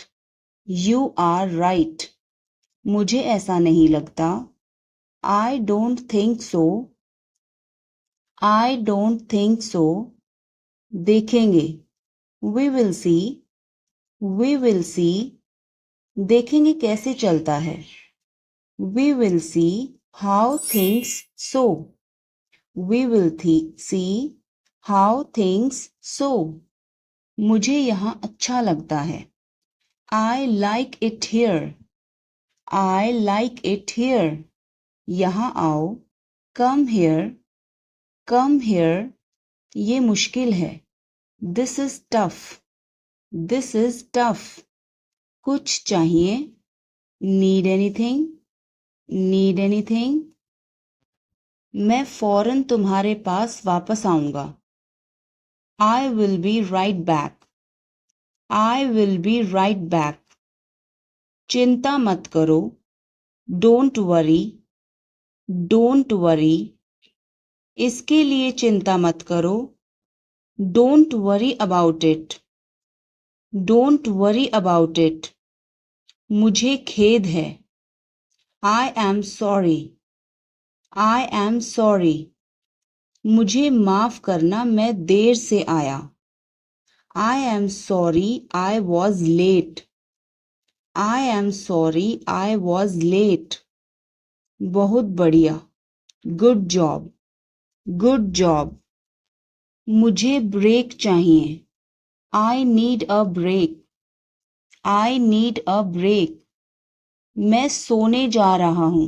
You are right. मुझे ऐसा नहीं लगता। I don't think so. I don't think so. देखेंगे। We will see. We will see. देखेंगे कैसे चलता है। We will see how things so. We will see how things so. मुझे यहाँ अच्छा लगता है। I like it here. I like it here. यहाँ आओ। Come here. Come here. ये मुश्किल है। This is tough. This is tough. कुछ चाहिए। Need anything. Need anything. मैं फौरन तुम्हारे पास वापस आऊंगा। I will be right back. I will be right back. चिंता मत करो। Don't worry. Don't worry. इसके लिए चिंता मत करो। Don't worry about it. Don't worry about it. मुझे खेद है। I am sorry. I am sorry. मुझे माफ करना, मैं देर से आया। I am sorry I was late. I am sorry I was late. बहुत बढ़िया। Good job. Good job. मुझे ब्रेक चाहिए। I need a break. I need a break. मैं सोने जा रहा हूँ.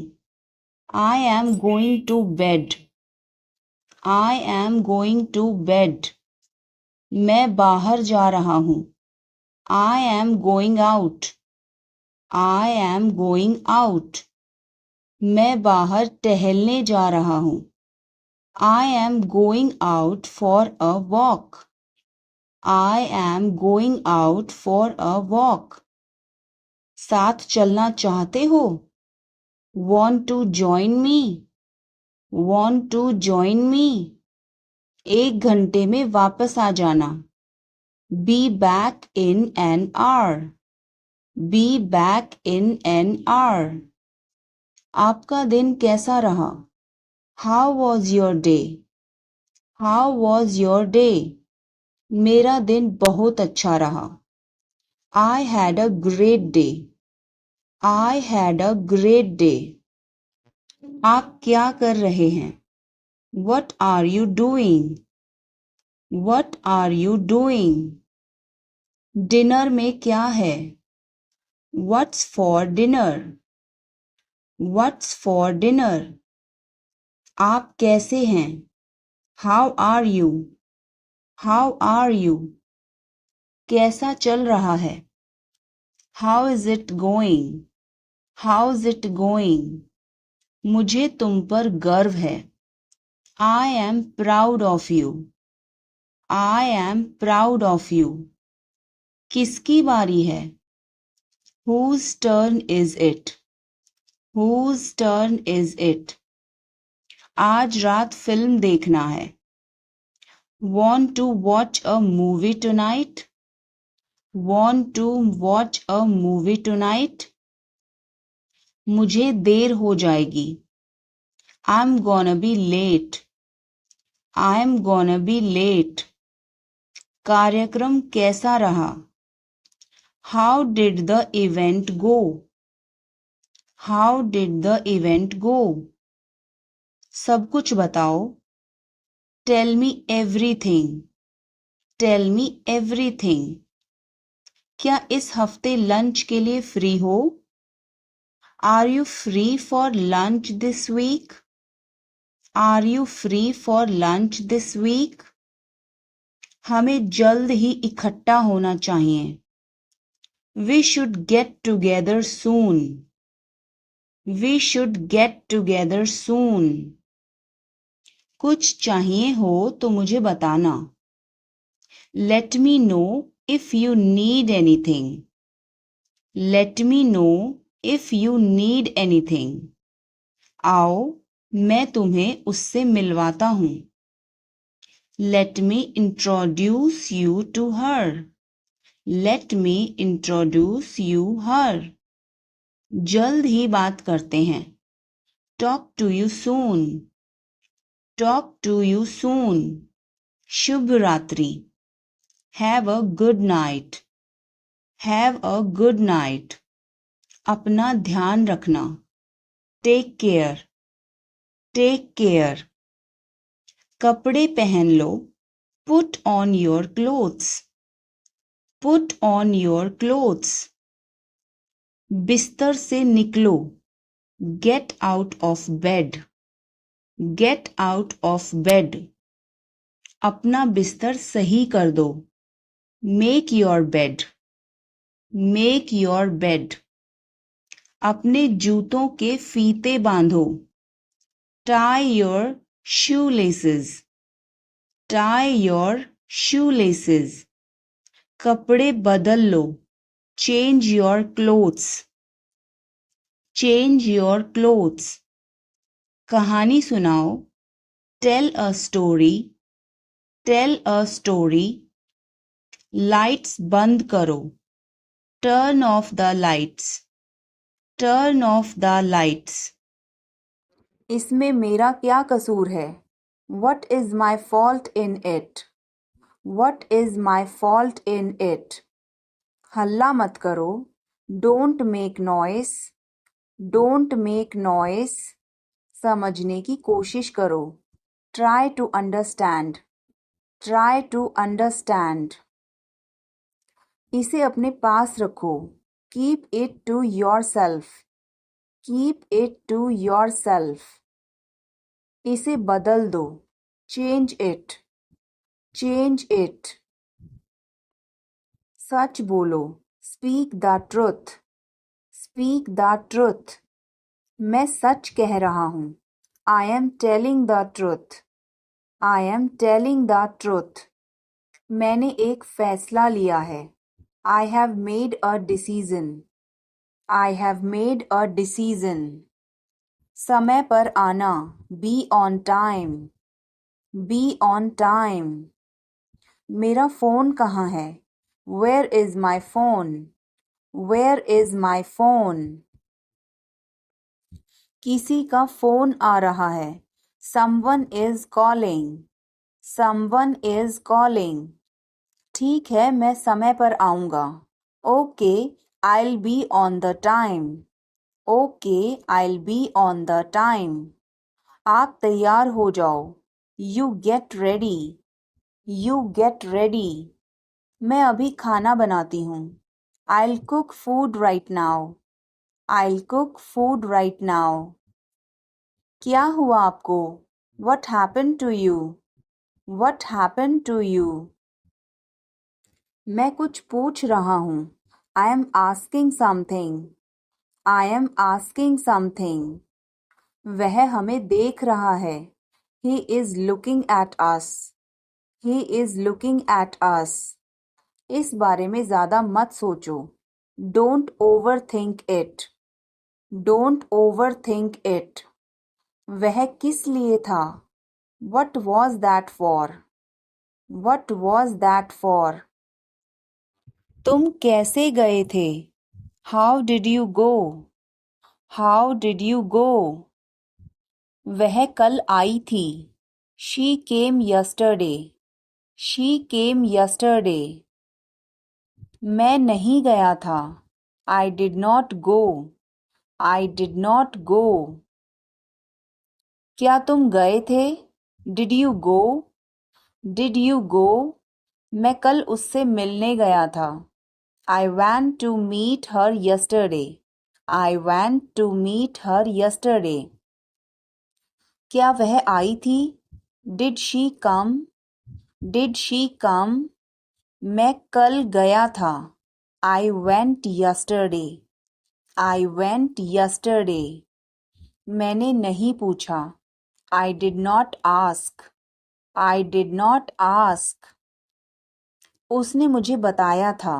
I am going to bed. I am going to bed. मैं बाहर जा रहा हूँ. I am going out. I am going out. मैं बाहर टहलने जा रहा हूँ. I am going out for a walk. I am going out for a walk. साथ चलना चाहते हो? Want to join me? Want to join me? 1 घंटे में वापस आ जाना. Be back in an hour. Be back in an hour. आपका दिन कैसा रहा? How was your day? How was your day? मेरा दिन बहुत अच्छा रहा. I had a great day. I had a great day. आप क्या कर रहे हैं? What are you doing? What are you doing? Dinner में क्या है? What's for dinner? What's for dinner? आप कैसे हैं? How are you? How are you? कैसा चल रहा है? How is it going? How's it going? मुझे तुम पर गर्व है. I am proud of you. I am proud of you. किसकी बारी है? Whose turn is it? Whose turn is it? आज रात फिल्म देखना है. Want to watch a movie tonight? Want to watch a movie tonight? मुझे देर हो जाएगी. I'm gonna be late. I'm gonna be late. कार्यक्रम कैसा रहा? How did the event go? How did the event go? सब कुछ बताओ. Tell me everything. Tell me everything. क्या इस हफ्ते लंच के लिए फ्री हो? Are you free for lunch this week? Are you free for lunch this week? हमें जल्द ही इकट्ठा होना चाहिए. We should get together soon. We should get together soon. कुछ चाहिए हो तो मुझे बताना. Let me know if you need anything. Let me know if you need anything. आओ मैं तुम्हें उससे मिलवाता हूँ. Let me introduce you to her. Let me introduce you her. जल्द ही बात करते हैं. Talk to you soon. Talk to you soon. शुभ रात्रि. Have a good night. Have a good night. अपना ध्यान रखना. Take care. Take care. कपड़े पहन लो. Put on your clothes. Put on your clothes. बिस्तर से निकलो. Get out of bed. Get out of bed. अपना बिस्तर सही कर दो. Make your bed. Make your bed. अपने जूतों के फीते बांधो. Tie your shoelaces. Tie your shoelaces. कपड़े बदल लो. Change your clothes. Change your clothes. कहानी सुनाओ. Tell a story. Tell a story. Lights बंद करो. Turn off the lights. Turn off the lights. इसमें मेरा क्या कसूर है? What is my fault in it? What is my fault in it? हल्ला मत करो. Don't make noise. Don't make noise. समझने की कोशिश करो. Try to understand. Try to understand. इसे अपने पास रखो. Keep it to yourself. Keep it to yourself. इसे बदल दो. Change it. Change it. सच बोलो. Speak the truth. Speak the truth. मैं सच कह रहा हूँ. I am telling the truth. I am telling the truth. मैंने एक फैसला लिया है. I have made a decision. I have made a decision. समय पर आना. Be on time. Be on time. मेरा फ़ोन कहाँ है? Where is my phone? Where is my phone? किसी का फ़ोन आ रहा है. Someone is calling. Someone is calling. ठीक है, मैं समय पर आऊँगा. Okay, I'll be on the time. Okay, I'll be on the time. आप तैयार हो जाओ. You get ready. You get ready. मैं अभी खाना बनाती हूँ. I'll cook food right now. I'll cook food right now. क्या हुआ आपको? What happened to you? What happened to you? मैं कुछ पूछ रहा हूँ. I am asking something. I am asking something. वह हमें देख रहा है. He is looking at us. He is looking at us. इस बारे में ज़्यादा मत सोचो. Don't overthink it. Don't overthink it. वह किस लिए था? What was that for? What was that for? तुम कैसे गए थे? How did you go? How did you go? वह कल आई थी. She came yesterday. She came yesterday. मैं नहीं गया था. I did not go. I did not go. क्या तुम गए थे? Did you go? Did you go? मैं कल उससे मिलने गया था. I went to meet her yesterday. I went to meet her yesterday. क्या वह आई थी? Did she come? Did she come? मैं कल गया था. I went yesterday. I went yesterday. मैंने नहीं पूछा. I did not ask. I did not ask. उसने मुझे बताया था.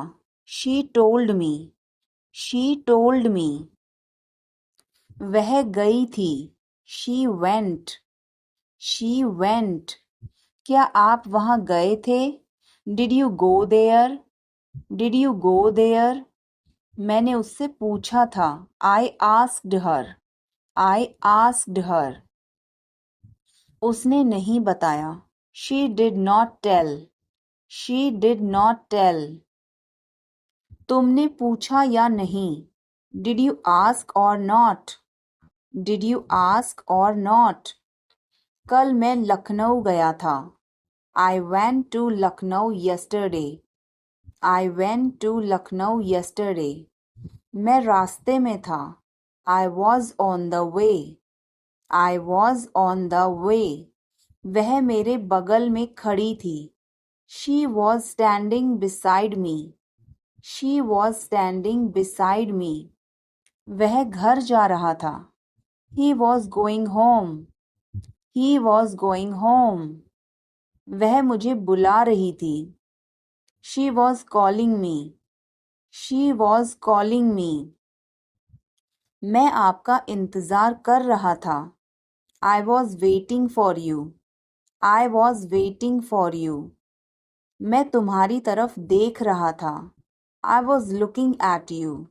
She told me. She told me. वह गई थी. She went. She went. क्या आप वहाँ गए थे? Did you go there? Did you go there? मैंने उससे पूछा था. I asked her. I asked her. उसने नहीं बताया. She did not tell. She did not tell. तुमने पूछा या नहीं? Did you ask or not? Did you ask or not? कल मैं लखनऊ गया था. I went to Lucknow yesterday. I went to Lucknow yesterday. मैं रास्ते में था. I was on the way. I was on the way. वह मेरे बगल में खड़ी थी. She was standing beside me. She was standing beside me. वह घर जा रहा था. He was going home. He was going home. वह मुझे बुला रही थी. She was calling me. She was calling me. मैं आपका इंतज़ार कर रहा था. I was waiting for you. I was waiting for you. मैं तुम्हारी तरफ देख रहा था. I was looking at you.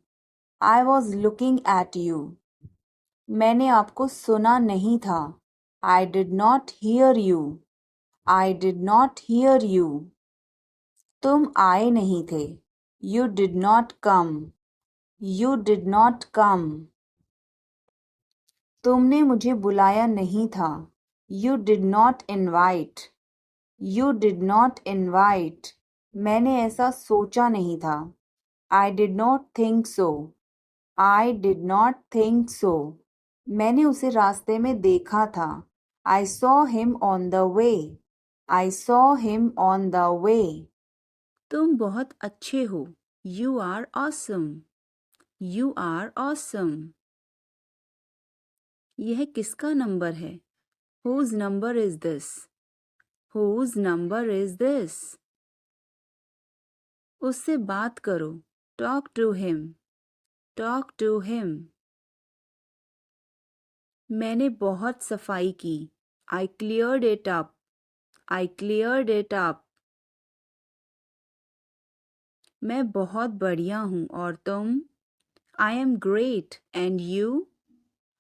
I was looking at you. मैंने आपको सुना नहीं था. I did not hear you. I did not hear you. तुम आए नहीं थे. You did not come. You did not come. तुमने मुझे बुलाया नहीं था. You did not invite. You did not invite. मैंने ऐसा सोचा नहीं था. I did not think so. I did not think so. मैंने उसे रास्ते में देखा था. I saw him on the way. I saw him on the way. तुम बहुत अच्छे हो. You are awesome. You are awesome. यह किसका नंबर है? Whose number is this? Whose number is this? उससे बात करो. Talk to him. Talk to him. मैंने बहुत सफाई की. I cleared it up. I cleared it up. मैं बहुत बढ़िया हूँ और तुम? I am great and you?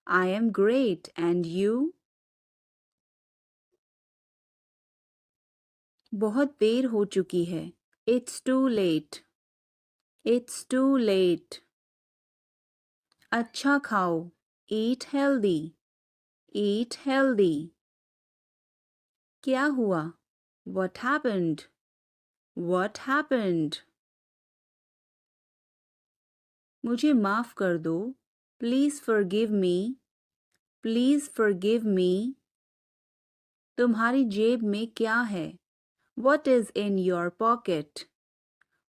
I am great and you? बहुत देर हो चुकी है. It's too late. It's too late. अच्छा खाओ. Eat healthy. Eat healthy. क्या हुआ? What happened? What happened? मुझे माफ कर दो. Please forgive me. Please forgive me. तुम्हारी जेब में क्या है? What is in your pocket?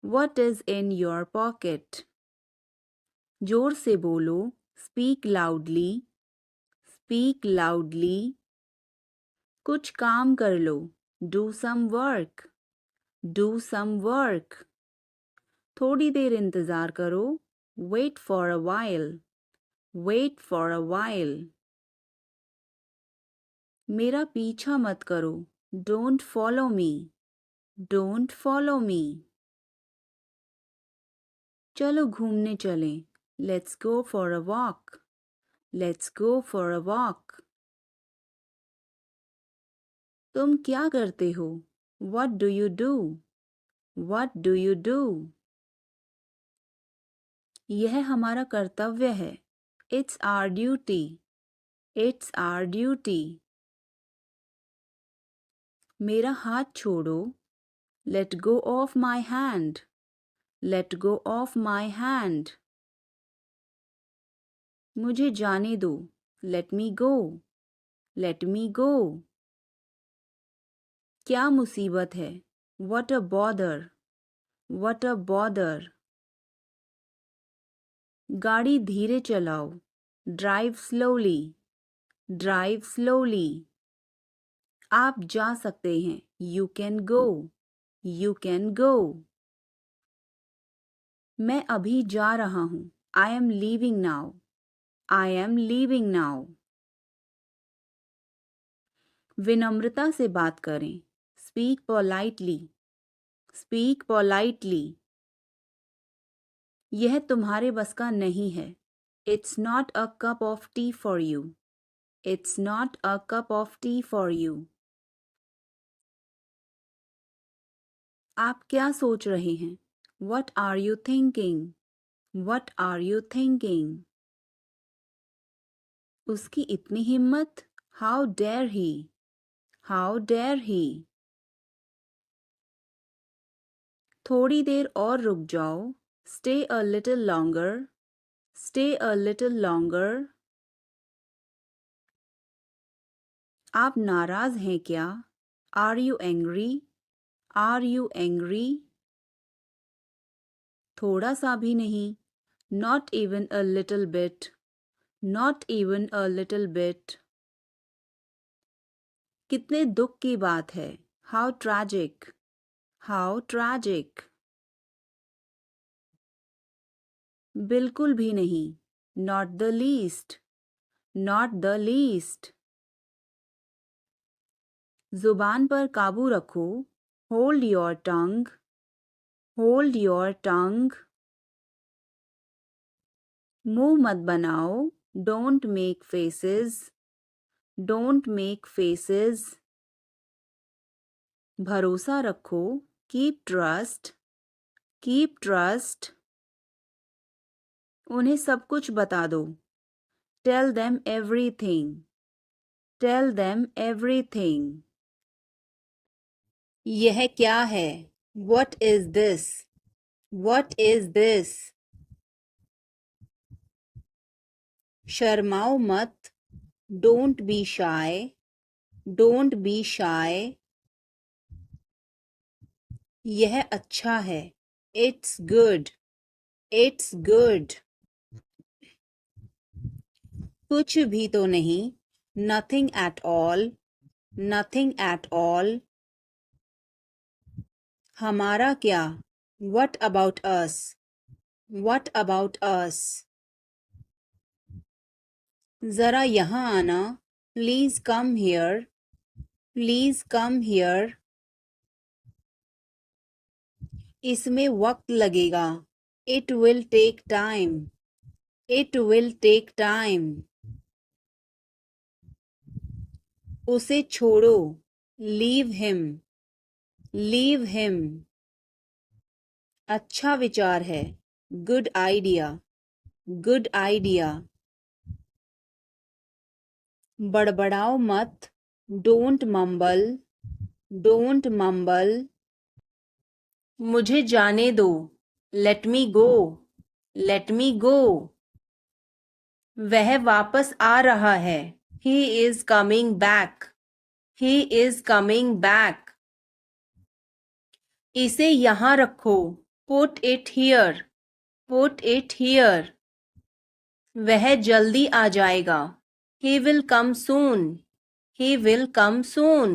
What is in your pocket? जोर से बोलो. Speak loudly. Speak loudly. कुछ काम कर लो. Do some work. Do some work. थोड़ी देर इंतज़ार करो. Wait for a while. Wait for a while. मेरा पीछा मत करो. Don't follow me. Don't follow me. चलो घूमने चलें. Let's go for a walk. Let's go for a walk. तुम क्या करते हो? What do you do? What do you do? यह हमारा कर्तव्य है. It's our duty. It's our duty. मेरा हाथ छोड़ो. Let go of my hand. Let go of my hand. मुझे जाने दो. Let me go. Let me go. क्या मुसीबत है? What a bother. What a bother. गाड़ी धीरे चलाओ. Drive slowly. Drive slowly. आप जा सकते हैं. You can go. You can go. मैं अभी जा रहा हूँ. I am leaving now. I am leaving now. विनम्रता से बात करें. Speak politely. Speak politely. यह तुम्हारे बस का नहीं है. It's not a cup of tea for you. It's not a cup of tea for you. आप क्या सोच रहे हैं? What are you thinking? What are you thinking? उसकी इतनी हिम्मत? How dare he? How dare he? थोड़ी देर और रुक जाओ. Stay a little longer. Stay a little longer. आप नाराज हैं क्या? Are you angry? Are you angry? थोड़ा सा भी नहीं. Not even a little bit. Not even a little bit. कितने दुख की बात है. How tragic. How tragic. बिल्कुल भी नहीं. Not the least. Not the least. जुबान पर काबू रखो. Hold your tongue. Hold your tongue. मुंह मत बनाओ. Don't make faces. Don't make faces. भरोसा रखो. Keep trust. Keep trust. उन्हें सब कुछ बता दो. Tell them everything. Tell them everything. यह क्या है? What is this? What is this? शर्माओ मत. Don't be shy. Don't be shy. यह अच्छा है. It's good. It's good. कुछ भी तो नहीं. Nothing at all. Nothing at all. हमारा क्या? What about us? What about us? जरा यहाँ आना. Please come here. Please come here. इसमें वक्त लगेगा. It will take time. It will take time. उसे छोड़ो. Leave him. Leave him. अच्छा विचार है. Good idea. Good idea. बड़बड़ाओ मत. Don't mumble. Don't mumble. मुझे जाने दो. Let me go. Let me go. वह वापस आ रहा है. He is coming back. He is coming back. इसे यहाँ रखो. Put it here. Put it here. वह जल्दी आ जाएगा. He will come soon. He will come soon.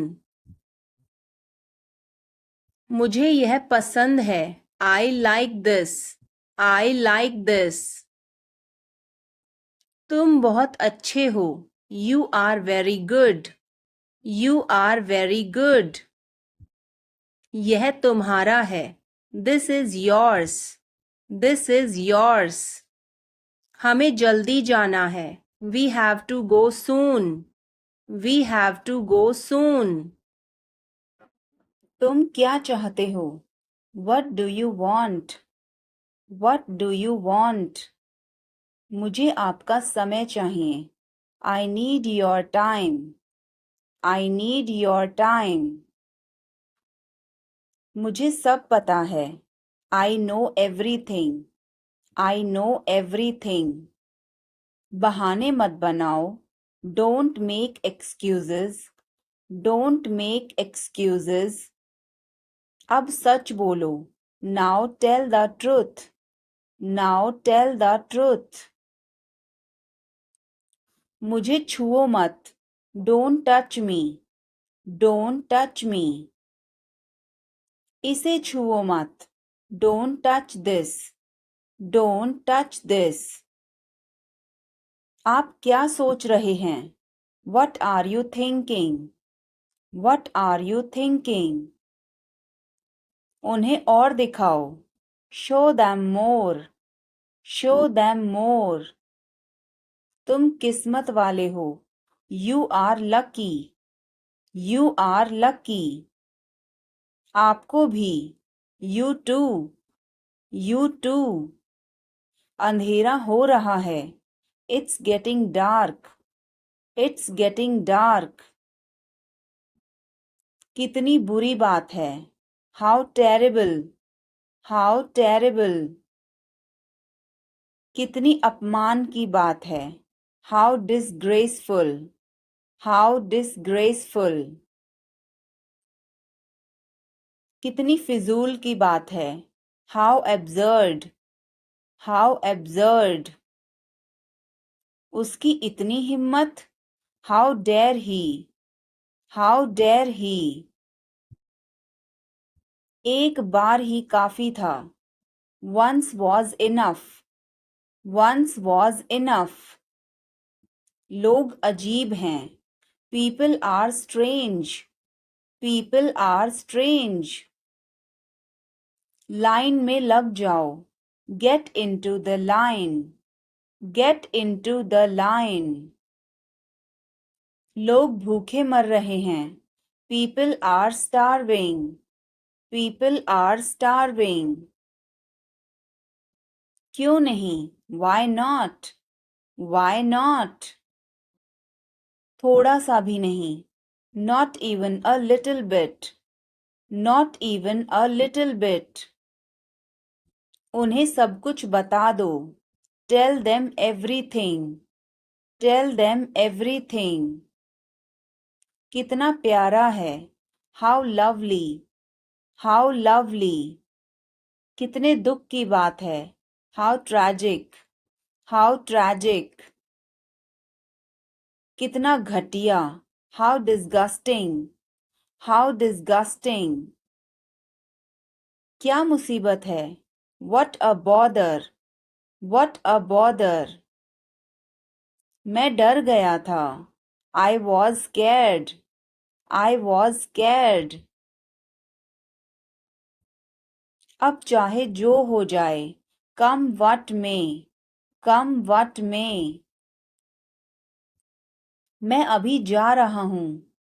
मुझे यह पसंद है. I like this. I like this. तुम बहुत अच्छे हो. You are very good. You are very good. यह तुम्हारा है. This is yours. This is yours. हमें जल्दी जाना है. We have to go soon. We have to go soon. तुम क्या चाहते हो? What do you want? What do you want? मुझे आपका समय चाहिए. I need your time. I need your time. मुझे सब पता है. I know everything. I know everything. बहाने मत बनाओ. Don't make excuses. Don't make excuses. अब सच बोलो. Now tell the truth. Now tell the truth. मुझे छुओ मत. Don't touch me. Don't touch me. इसे छुओ मत. Don't touch this. Don't touch this. आप क्या सोच रहे हैं? What are you thinking? What are you thinking? उन्हें और दिखाओ. Show them more. Show them more. तुम किस्मत वाले हो. You are lucky. You are lucky. आपको भी. You too. You too. अंधेरा हो रहा है. It's getting dark. It's getting dark. कितनी बुरी बात है. How terrible. How terrible. कितनी अपमान की बात है. How disgraceful. How disgraceful. कितनी फिजूल की बात है. How absurd. How absurd. उसकी इतनी हिम्मत. How dare he. How dare he. एक बार ही काफी था. Once was enough. Once was enough. लोग अजीब हैं. People are strange. People are strange. Line में लग जाओ. Get into the line. Get into the line. लोग भूखे मर रहे हैं. People are starving. People are starving. क्यों नहीं? Why not? Why not? थोड़ा सा भी नहीं. Not even a little bit. Not even a little bit. उन्हें सब कुछ बता दो. Tell them everything. Tell them everything. कितना प्यारा है. How lovely. How lovely. कितने दुख की बात है. How tragic. How tragic. कितना घटिया. How disgusting. How disgusting. क्या मुसीबत है. What a bother. What a bother. मैं डर गया था. I was scared. I was scared. अब चाहे जो हो जाए. Come what may. Come what may. मैं अभी जा रहा हूँ.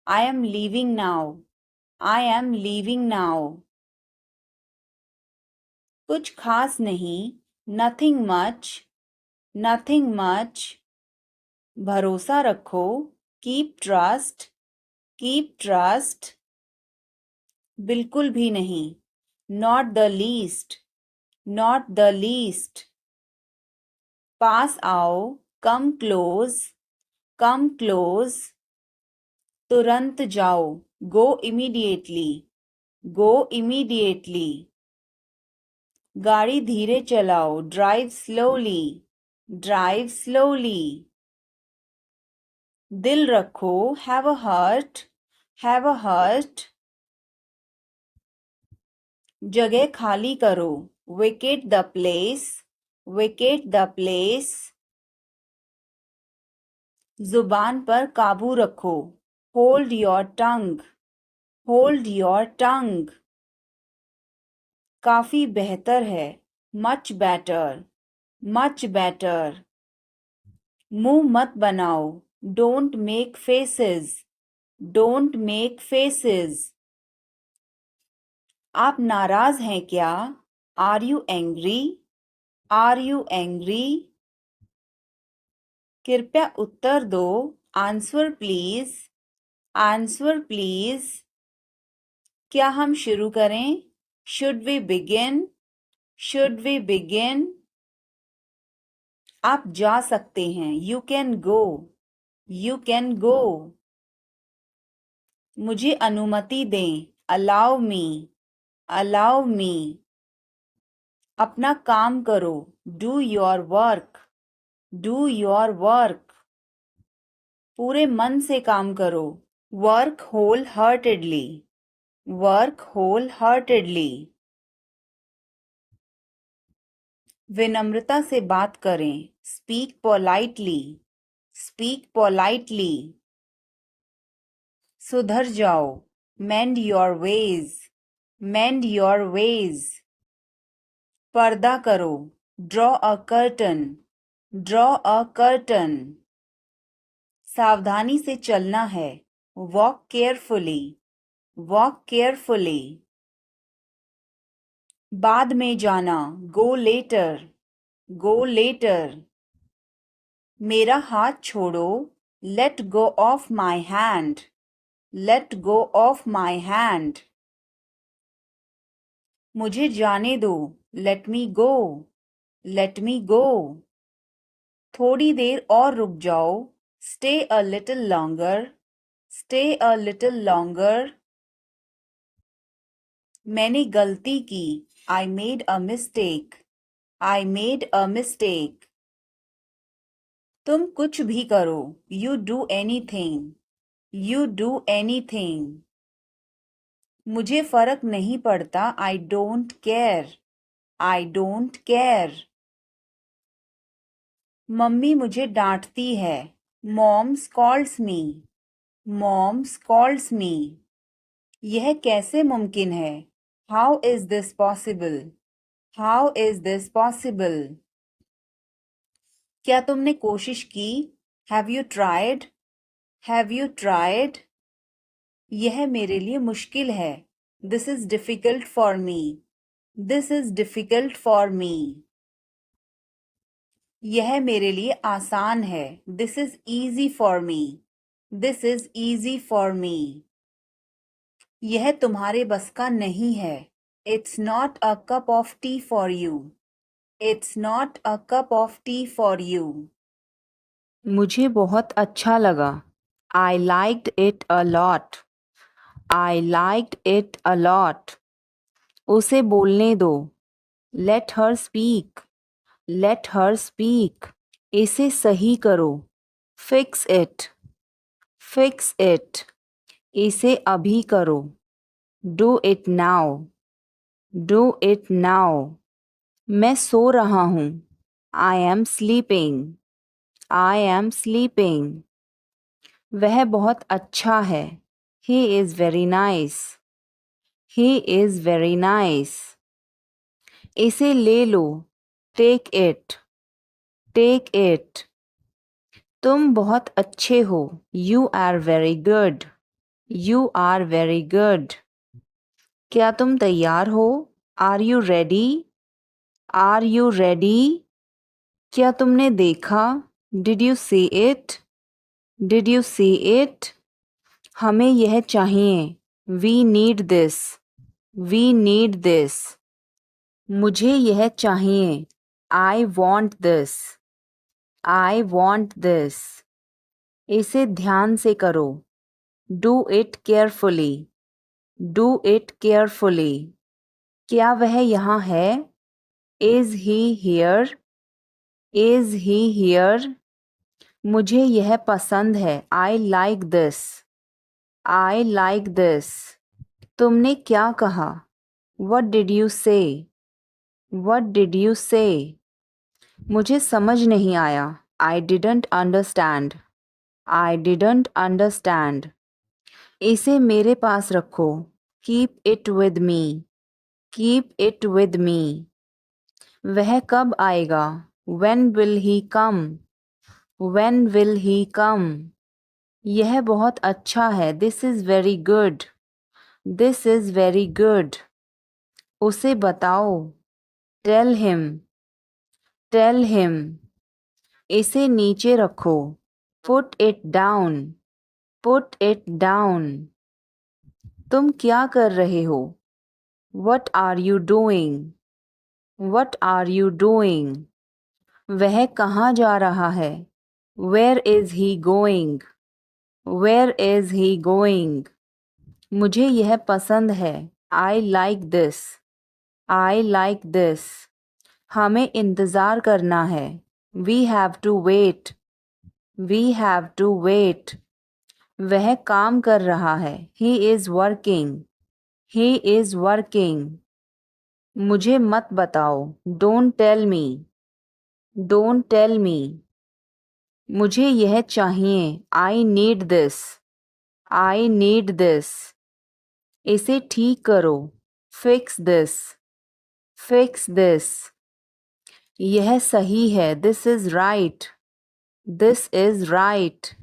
I am leaving now. I am leaving now. कुछ खास नहीं. Nothing much. Nothing much. भरोसा रखो. Keep trust. Keep trust. बिल्कुल भी नहीं. Not the least. Not the least. पास आओ. Come close. Come close. तुरंत जाओ. Go immediately. Go immediately. गाड़ी धीरे चलाओ. Drive slowly. Drive slowly. दिल रखो. Have a heart. Have a heart. जगह खाली करो. Vacate the place. Vacate the place. जुबान पर काबू रखो. Hold your tongue. Hold your tongue. काफी बेहतर है. Much better. Much better. मुंह मत बनाओ. Don't make faces. Don't make faces. आप नाराज हैं क्या? Are you angry? Are you angry? कृपया उत्तर दो. Answer please. Answer please. क्या हम शुरू करें? Should we begin? Should we begin? आप जा सकते हैं. You can go. You can go. मुझे अनुमति दें. Allow me. Allow me. अपना काम करो. Do your work. Do your work. पूरे मन से काम करो. Work wholeheartedly. Work wholeheartedly. विनम्रता से बात करें. Speak politely. Speak politely. सुधर जाओ. Mend your ways. Mend your ways. पर्दा करो. Draw a curtain. Draw a curtain. सावधानी से चलना है. Walk carefully. Walk carefully. बाद में जाना. Go later. Go later. मेरा हाथ छोड़ो. Let go of my hand. Let go of my hand. मुझे जाने दो. Let me go. Let me go. थोड़ी देर और रुक जाओ. Stay a little longer. Stay a little longer. मैंने गलती की. I made a mistake. I made a mistake. तुम कुछ भी करो. You do anything. You do anything. मुझे फर्क नहीं पड़ता. I don't care. I don't care. Mummy मुझे डांटती है. Mom scolds me. Mom scolds me. यह कैसे मुमकिन है? How is this possible? How is this possible? क्या तुमने कोशिश की? Have you tried? Have you tried? यह मेरे लिए मुश्किल है. This is difficult for me. This is difficult for me. यह मेरे लिए आसान है. This is easy for me. This is easy for me. यह तुम्हारे बस का नहीं है। It's not a cup of tea for you. It's not a cup of tea for you. मुझे बहुत अच्छा लगा। I liked it a lot. I liked it a lot. उसे बोलने दो। Let her speak. Let her speak. इसे सही करो। Fix it. Fix it. इसे अभी करो। Do it now. Do it now. मैं सो रहा हूँ। I am sleeping. I am sleeping. वह बहुत अच्छा है। He is very nice. He is very nice. इसे ले लो। Take it. Take it. तुम बहुत अच्छे हो। You are very good. You are very good. क्या तुम तैयार हो? Are you ready? Are you ready? क्या तुमने देखा? Did you see it? Did you see it? हमें यह चाहिए। We need this. We need this. मुझे यह चाहिए। I want this. I want this. इसे ध्यान से करो। Do it carefully. Do it carefully. क्या वह यहाँ है? Is he here? Is he here? मुझे यह पसंद है। I like this. I like this. तुमने क्या कहा? What did you say? What did you say? मुझे समझ नहीं आया। I didn't understand. I didn't understand. इसे मेरे पास रखो। Keep it with me. Keep it with me. वह कब आएगा? When will he come? When will he come? यह बहुत अच्छा है। This is very good. This is very good. उसे बताओ। Tell him. Tell him. इसे नीचे रखो। Put it down. Put it down. तुम क्या कर रहे हो? What are you doing? What are you doing? वह कहाँ जा रहा है? Where is he going? Where is he going? मुझे यह पसंद है। I like this. I like this. हमें इंतज़ार करना है। We have to wait. We have to wait. वह काम कर रहा है। He is working. He is working. मुझे मत बताओ। Don't tell me. Don't tell me. मुझे यह चाहिए। I need this. I need this. इसे ठीक करो। Fix this. Fix this. यह सही है। This is right. This is right.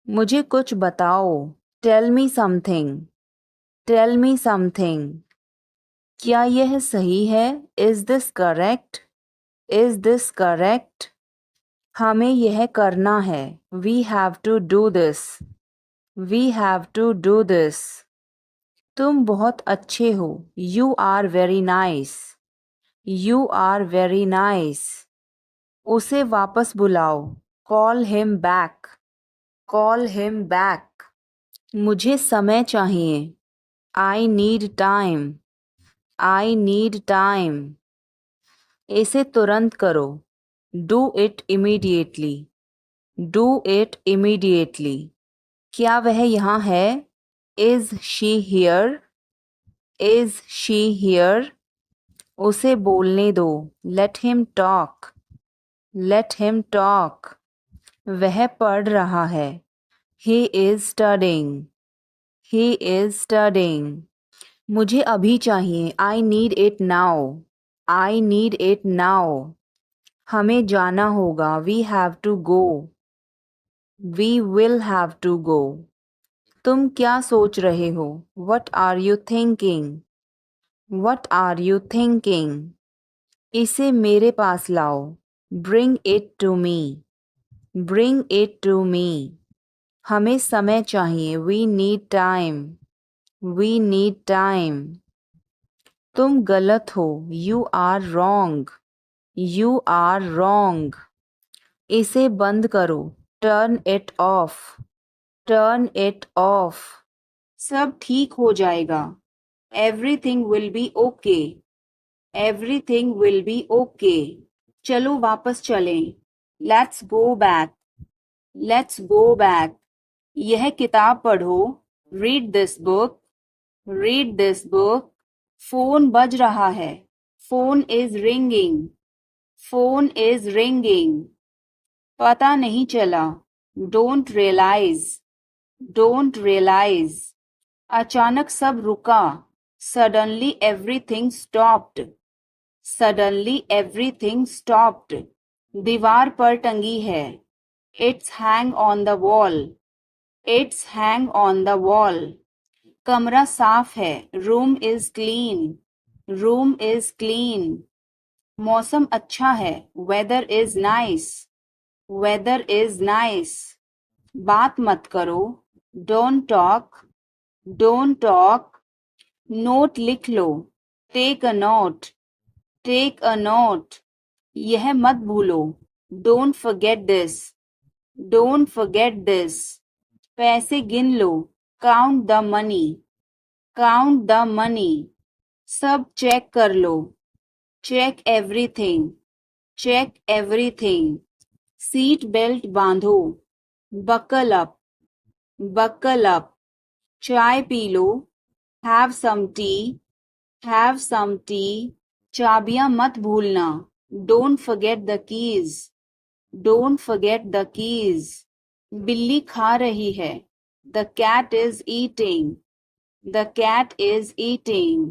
मुझे कुछ बताओ। Tell me something. Tell me something. क्या यह सही है? Is this correct? Is this correct? हमें यह करना है। We have to do this. We have to do this. तुम बहुत अच्छे हो। You are very nice. You are very nice. उसे वापस बुलाओ। Call him back. Call him back. मुझे समय चाहिए। I need time. I need time. इसे तुरंत करो। Do it immediately. Do it immediately. क्या वह यहाँ है? Is she here? Is she here? उसे बोलने दो। Let him talk. Let him talk. वह पढ़ रहा है। He is studying. He is studying. मुझे अभी चाहिए। I need it now. I need it now. हमें जाना होगा। We have to go. We will have to go. तुम क्या सोच रहे हो? What are you thinking? What are you thinking? इसे मेरे पास लाओ। Bring it to me. Bring it to me. हमें समय चाहिए। We need time. We need time. तुम गलत हो. You are wrong. You are wrong. इसे बंद करो. Turn it off. Turn it off. सब ठीक हो जाएगा. Everything will be okay. Everything will be okay. चलो वापस चलें. Let's go back. Let's go back. यह किताब पढ़ो. Read this book. Read this book. Phone बज रहा है. Phone is ringing. Phone is ringing. पता नहीं चला. Don't realize. Don't realize. अचानक सब रुका. Suddenly everything stopped. Suddenly everything stopped. दीवार पर टंगी है. It's hang on the wall. It's hang on the wall. कमरा साफ है. Room is clean. Room is clean. मौसम अच्छा है. Weather is nice. Weather is nice. बात मत करो. Don't talk. Don't talk. Note लिख लो. Take a note. Take a note. यह मत भूलो. Don't forget this. Don't forget this. पैसे गिन लो. Count the money. Count the money. सब चेक कर लो. Check everything. Check everything. Seat belt बांधो. Buckle up. Buckle up. चाय पी लो. Have some tea. Have some tea. चाबियां मत भूलना. Don't forget the keys. Don't forget the keys. बिल्ली खा रही है. The cat is eating. The cat is eating.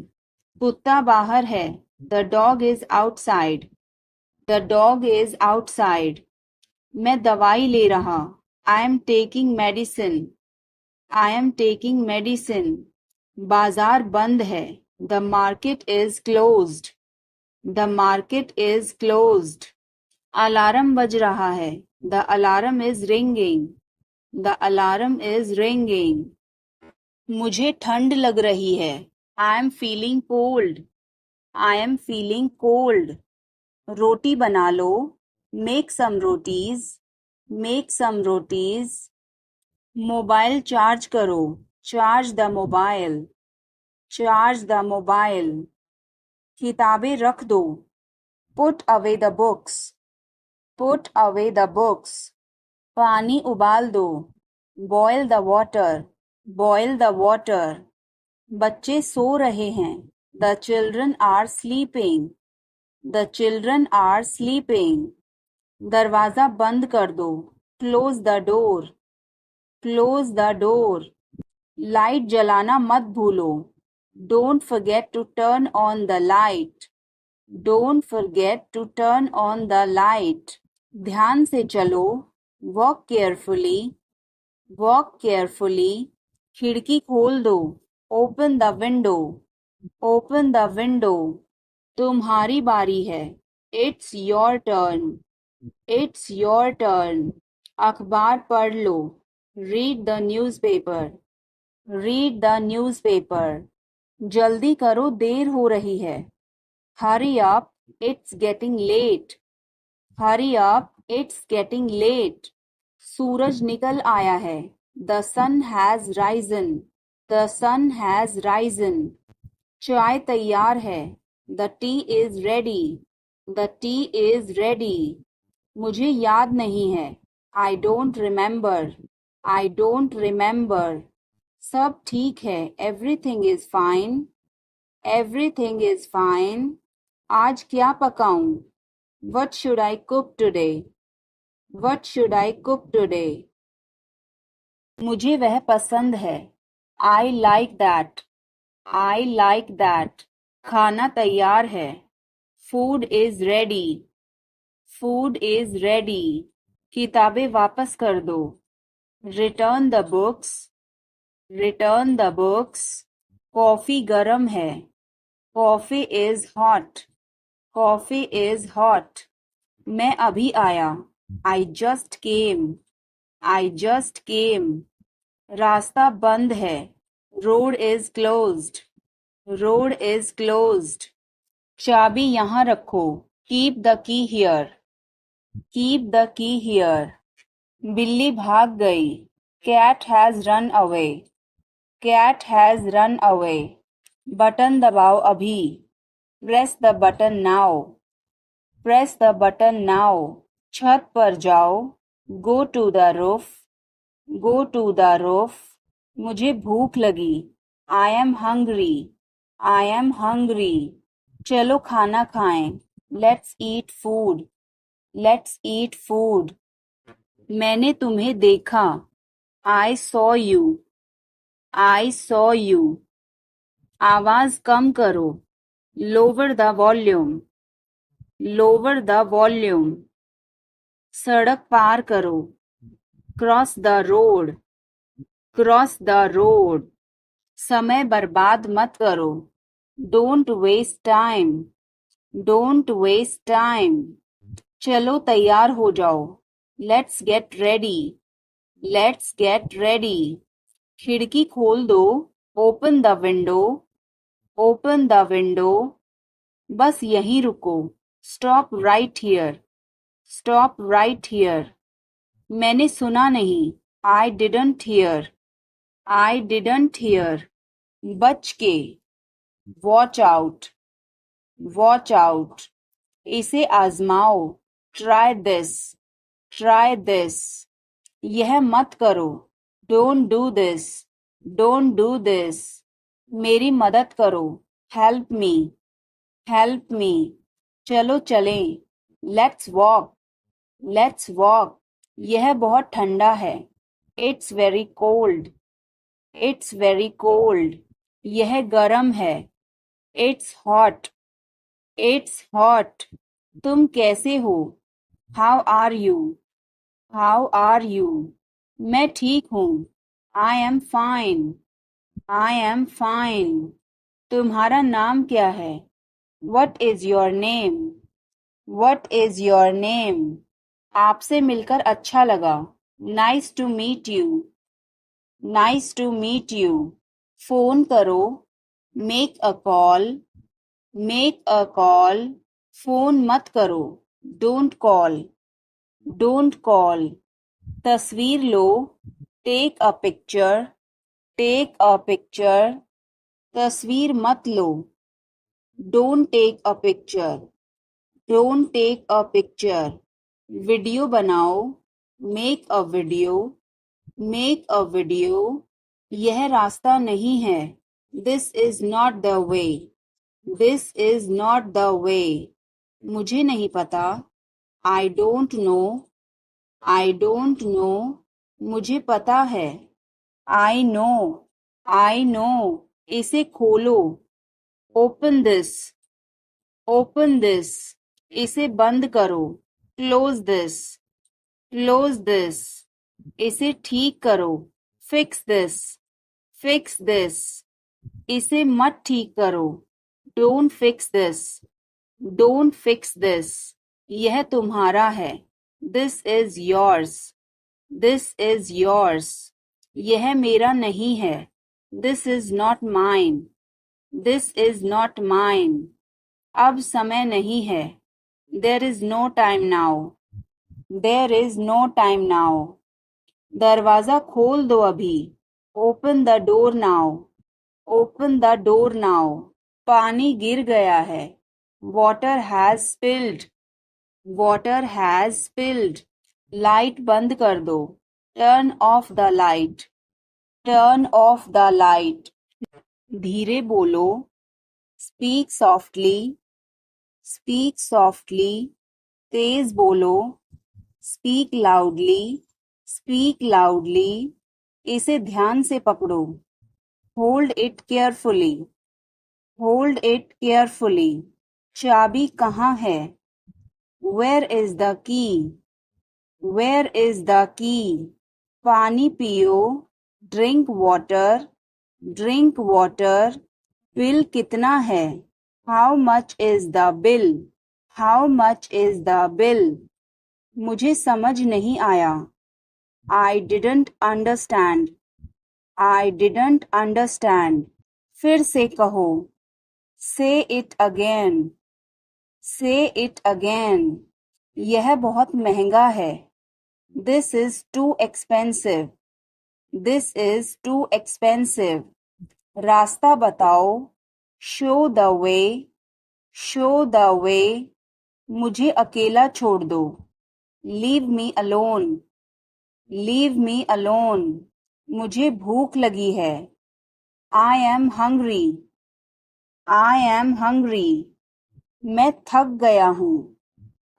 कुत्ता बाहर है. The dog is outside. The dog is outside. मैं दवाई ले रहा. I am taking medicine. I am taking medicine. बाजार बंद है. The market is closed. The market is closed. Alarm बज रहा है. The alarm is ringing. The alarm is ringing. मुझे ठंड लग रही है. I am feeling cold. I am feeling cold. रोटी बना लो. Make some rotis. Make some rotis. Mobile charge करो. Charge the mobile. Charge the mobile. किताबें रख दो. Put away the books. Put away the books. पानी उबाल दो. Boil the water. Boil the water. बच्चे सो रहे हैं. The children are sleeping. The children are sleeping. दरवाजा बंद कर दो. Close the door. Close the door. Light जलाना मत भूलो. Don't forget to turn on the light. Don't forget to turn on the light. ध्यान से चलो. Walk carefully. Walk carefully. खिड़की खोल दो. Open the window. Open the window. तुम्हारी बारी है. It's your turn. It's your turn. अखबार पढ़ लो. Read the newspaper. Read the newspaper. जल्दी करो, देर हो रही है. Hurry up, it's getting late. Hurry up, it's getting late. सूरज निकल आया है. The sun has risen. The sun has risen. चाय तैयार है. The tea is ready. The tea is ready. मुझे याद नहीं है. I don't remember. I don't remember. सब ठीक है. Everything is fine. Everything is fine. आज क्या पकाऊं? What should I cook today? What should I cook today? मुझे वह पसंद है. I like that. I like that. खाना तैयार है. Food is ready. Food is ready. किताबें वापस कर दो. Return the books. Return the books. Coffee गरम है. Coffee is hot. Coffee is hot. मैं अभी आया. I just came. I just came. रास्ता बंद है. Road is closed, road is closed. चाबी यहाँ रखो, keep the key here, keep the key here. बिल्ली भाग गई, cat has run away, cat has run away. Button दबाओ अभी, press the button now, press the button now. छत पर जाओ, go to the roof, go to the roof. मुझे भूख लगी, I am hungry, I am hungry. चलो खाना खाएं, let's eat food, let's eat food. मैंने तुम्हें देखा, I saw you, I saw you. आवाज कम करो, lower the volume, lower the volume. सड़क पार करो, cross the road, cross the road. समय बर्बाद मत करो, don't waste time, don't waste time. चलो तैयार हो जाओ, let's get ready, let's get ready. खिड़की खोल दो, open the window, open the window. बस यहीं रुको, stop right here, stop right here. मैंने सुना नहीं, I didn't here, I didn't here. बच के, वॉच आउट, वॉच आउट। इसे आजमाओ, ट्राई दिस, ट्राई दिस। यह मत करो, don't do this, don't do this. मेरी मदद करो, हेल्प मी, हेल्प मी। चलो चलें, लेट्स वॉक, लेट्स वॉक। यह बहुत ठंडा है, it's very cold, it's very cold. यह गर्म है, इट्स हॉट, इट्स हॉट। तुम कैसे हो, how are you, how are you. मैं ठीक हूँ, I am fine, I am fine. तुम्हारा नाम क्या है, what is your name, what is your name. आपसे मिलकर अच्छा लगा, nice to meet you, nice to meet you. Phone करो, make a call, make a call. Phone मत करो, डोंट कॉल, डोंट कॉल। तस्वीर लो, take a picture, take a picture. तस्वीर मत लो, don't take a picture, don't take a picture. Video बनाओ, make a video, make a video. यह रास्ता नहीं है, this is not the way, this is not the way. मुझे नहीं पता, I don't know, I don't know. मुझे पता है, आई नो, आई नो। इसे खोलो, ओपन दिस, ओपन दिस। इसे बंद करो, क्लोज दिस, क्लोज दिस। इसे ठीक करो, फिक्स दिस, फिक्स दिस। इसे मत ठीक करो, don't fix this, don't fix this. यह तुम्हारा है, this is yours, this is yours. यह मेरा नहीं है, this is not mine, this is not mine. अब समय नहीं है, there is no time now, there is no time now. दरवाजा खोल दो अभी, open the door now, open the door now. पानी गिर गया है, water has spilled, water has spilled. Light बंद कर दो, turn off the light, turn off the light. धीरे बोलो, स्पीक सॉफ्टली, स्पीक सॉफ्टली। तेज बोलो, स्पीक लाउडली, स्पीक लाउडली। इसे ध्यान से पकड़ो, hold it carefully, hold it carefully. चाबी कहाँ है, where is the key, where is the key. पानी पियो, drink water, drink water. Bill कितना है, how much is the bill, how much is the bill. मुझे समझ नहीं आया, I didn't understand, I didn't understand. फिर से कहो. Say it again. Say it again. यह बहुत महंगा है. This is too expensive. This is too expensive. रास्ता बताओ. Show the way. Show the way. मुझे अकेला छोड़ दो. Leave me alone. Leave me alone. मुझे भूख लगी है. I am hungry. I am hungry. मैं थक गया हूँ.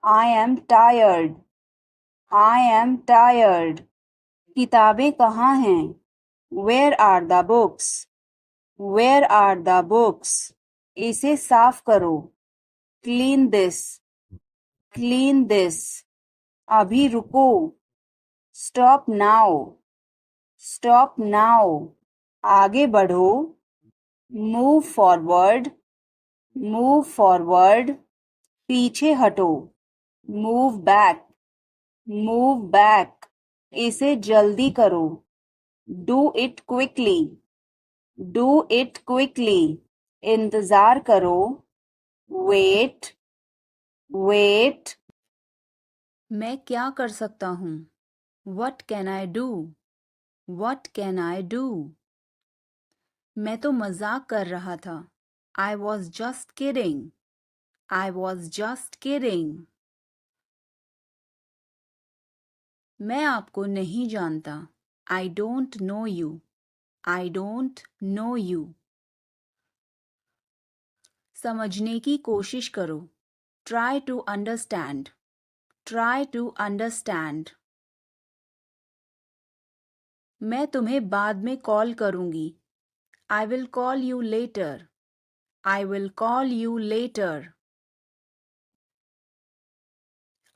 I am tired. I am tired. किताबें कहाँ हैं? Where are the books? Where are the books? इसे साफ करो. Clean this. Clean this. अभी रुको. Stop now. Stop now. आगे बढ़ो. Move forward. Move forward. पीछे हटो. Move back. Move back. इसे जल्दी करो. Do it quickly. Do it quickly. इंतजार करो. Wait. Wait. मैं क्या कर सकता हूँ? What can I do? What can I do? मैं तो मजाक कर रहा था. I was just kidding. I was just kidding. मैं आपको नहीं जानता. I don't know you. I don't know you. समझने की कोशिश करो. Try to understand. Try to understand. मैं तुम्हें बाद में कॉल करूंगी. I will call you later. I will call you later.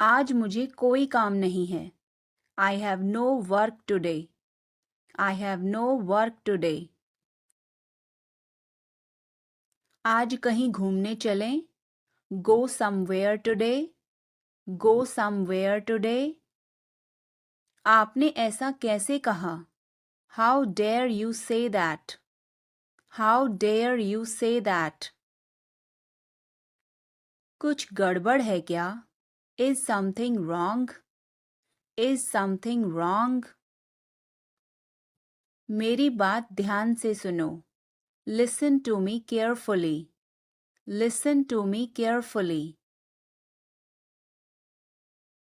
आज मुझे कोई काम नहीं है. I have no work today. I have no work today. आज कहीं घूमने चलें? Go somewhere today. Go somewhere today. आपने ऐसा कैसे कहा? How dare you say that? How dare you say that? कुछ गड़बड़ है क्या? Is something wrong? Is something wrong? मेरी बात ध्यान से सुनो. Listen to me carefully. Listen to me carefully.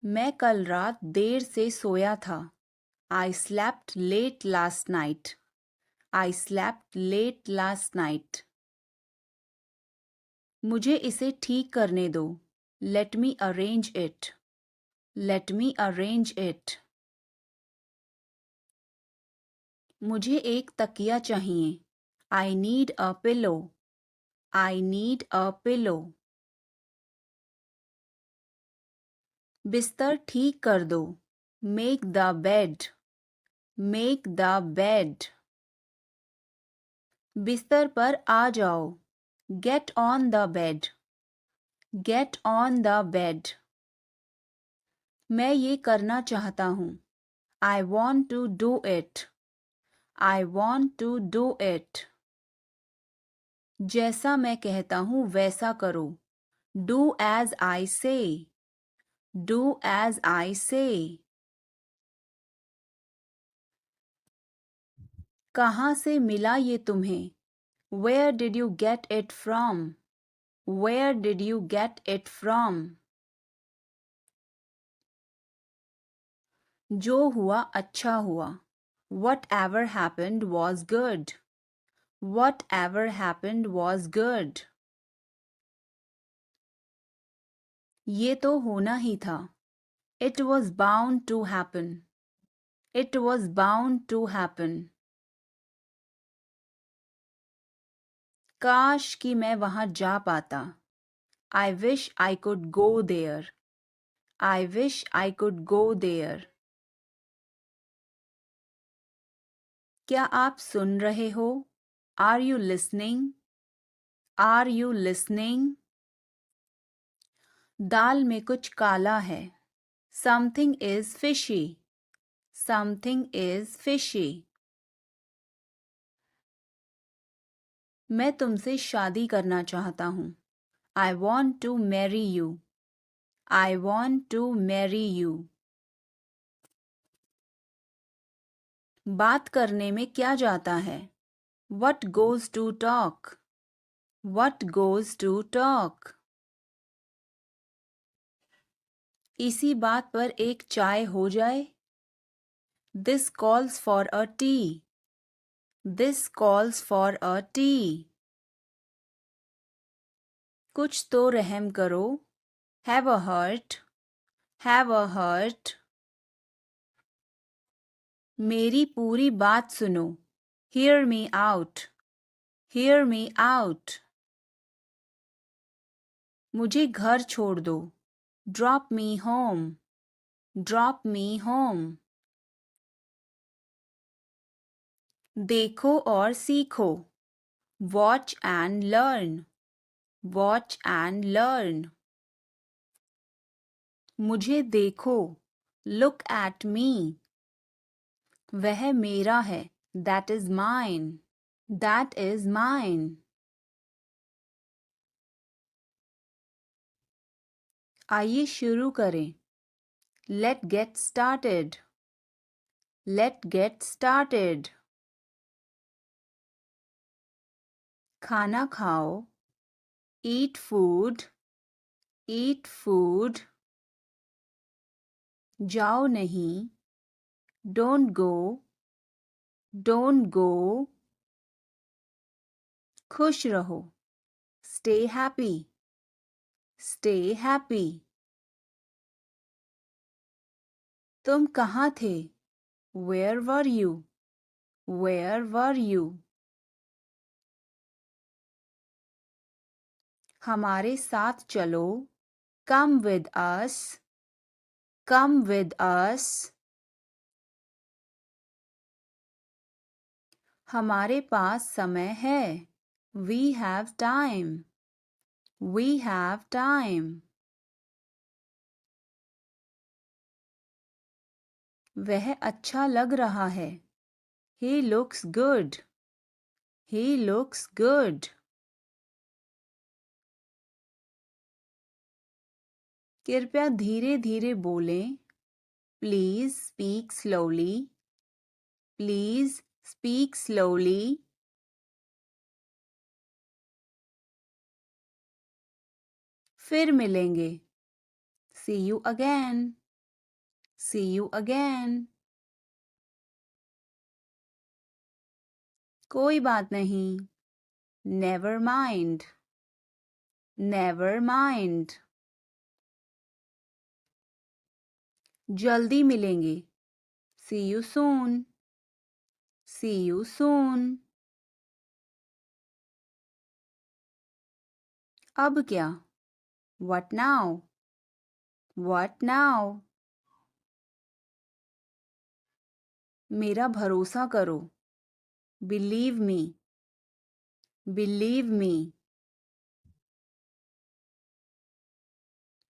मैं कल रात देर से सोया था. I slept late last night. I slept late last night. मुझे इसे ठीक करने दो. Let me arrange it. Let me arrange it. मुझे एक तकिया चाहिए. I need a pillow. I need a pillow. बिस्तर ठीक कर दो. Make the bed. Make the bed. बिस्तर पर आ जाओ. Get on the bed. Get on the bed. मैं ये करना चाहता हूँ. I want to do it. I want to do it. जैसा मैं कहता हूँ वैसा करो. Do as I say. Do as I say. कहाँ से मिला ये तुम्हें? Where did you get it from? Where did you get it from? जो हुआ अच्छा हुआ. Whatever happened was good. Whatever happened was good. ये तो होना ही था. It was bound to happen. It was bound to happen. काश कि मैं वहां जा पाता. I wish I could go there. I wish I could go there. क्या आप सुन रहे हो? Are you listening? Are you listening? दाल में कुछ काला है. Something is fishy. Something is fishy. मैं तुमसे शादी करना चाहता हूँ. I want to marry you. I want to marry you. बात करने में क्या जाता है? What goes to talk? What goes to talk? इसी बात पर एक चाय हो जाए? This calls for a tea. This calls for a tea. कुछ तो रहम करो. Have a heart. Have a heart. मेरी पूरी बात सुनो. Hear me out. Hear me out. मुझे घर छोड़ दो. Drop me home. Drop me home. देखो और सीखो. Watch and learn. Watch and learn. मुझे देखो. Look at me. वह मेरा है. That is mine. That is mine. आइए शुरू करें. Let's get started. Let's get started. खाना खाओ. Eat food. Eat food. जाओ नहीं. Don't go. Don't go. खुश रहो. Stay happy. Stay happy. तुम कहाँ थे? Where were you? Where were you? हमारे साथ चलो. Come with us. Come with us. हमारे पास समय है. We have time. We have time. वह अच्छा लग रहा है. He looks good. He looks good. कृपया धीरे धीरे बोलें. Please speak slowly. Please speak slowly. फिर मिलेंगे. See you again. See you again. कोई बात नहीं. Never mind. Never mind. जल्दी मिलेंगे. See you soon. See you soon. अब क्या? What now? What now? मेरा भरोसा करो. Believe me. Believe me.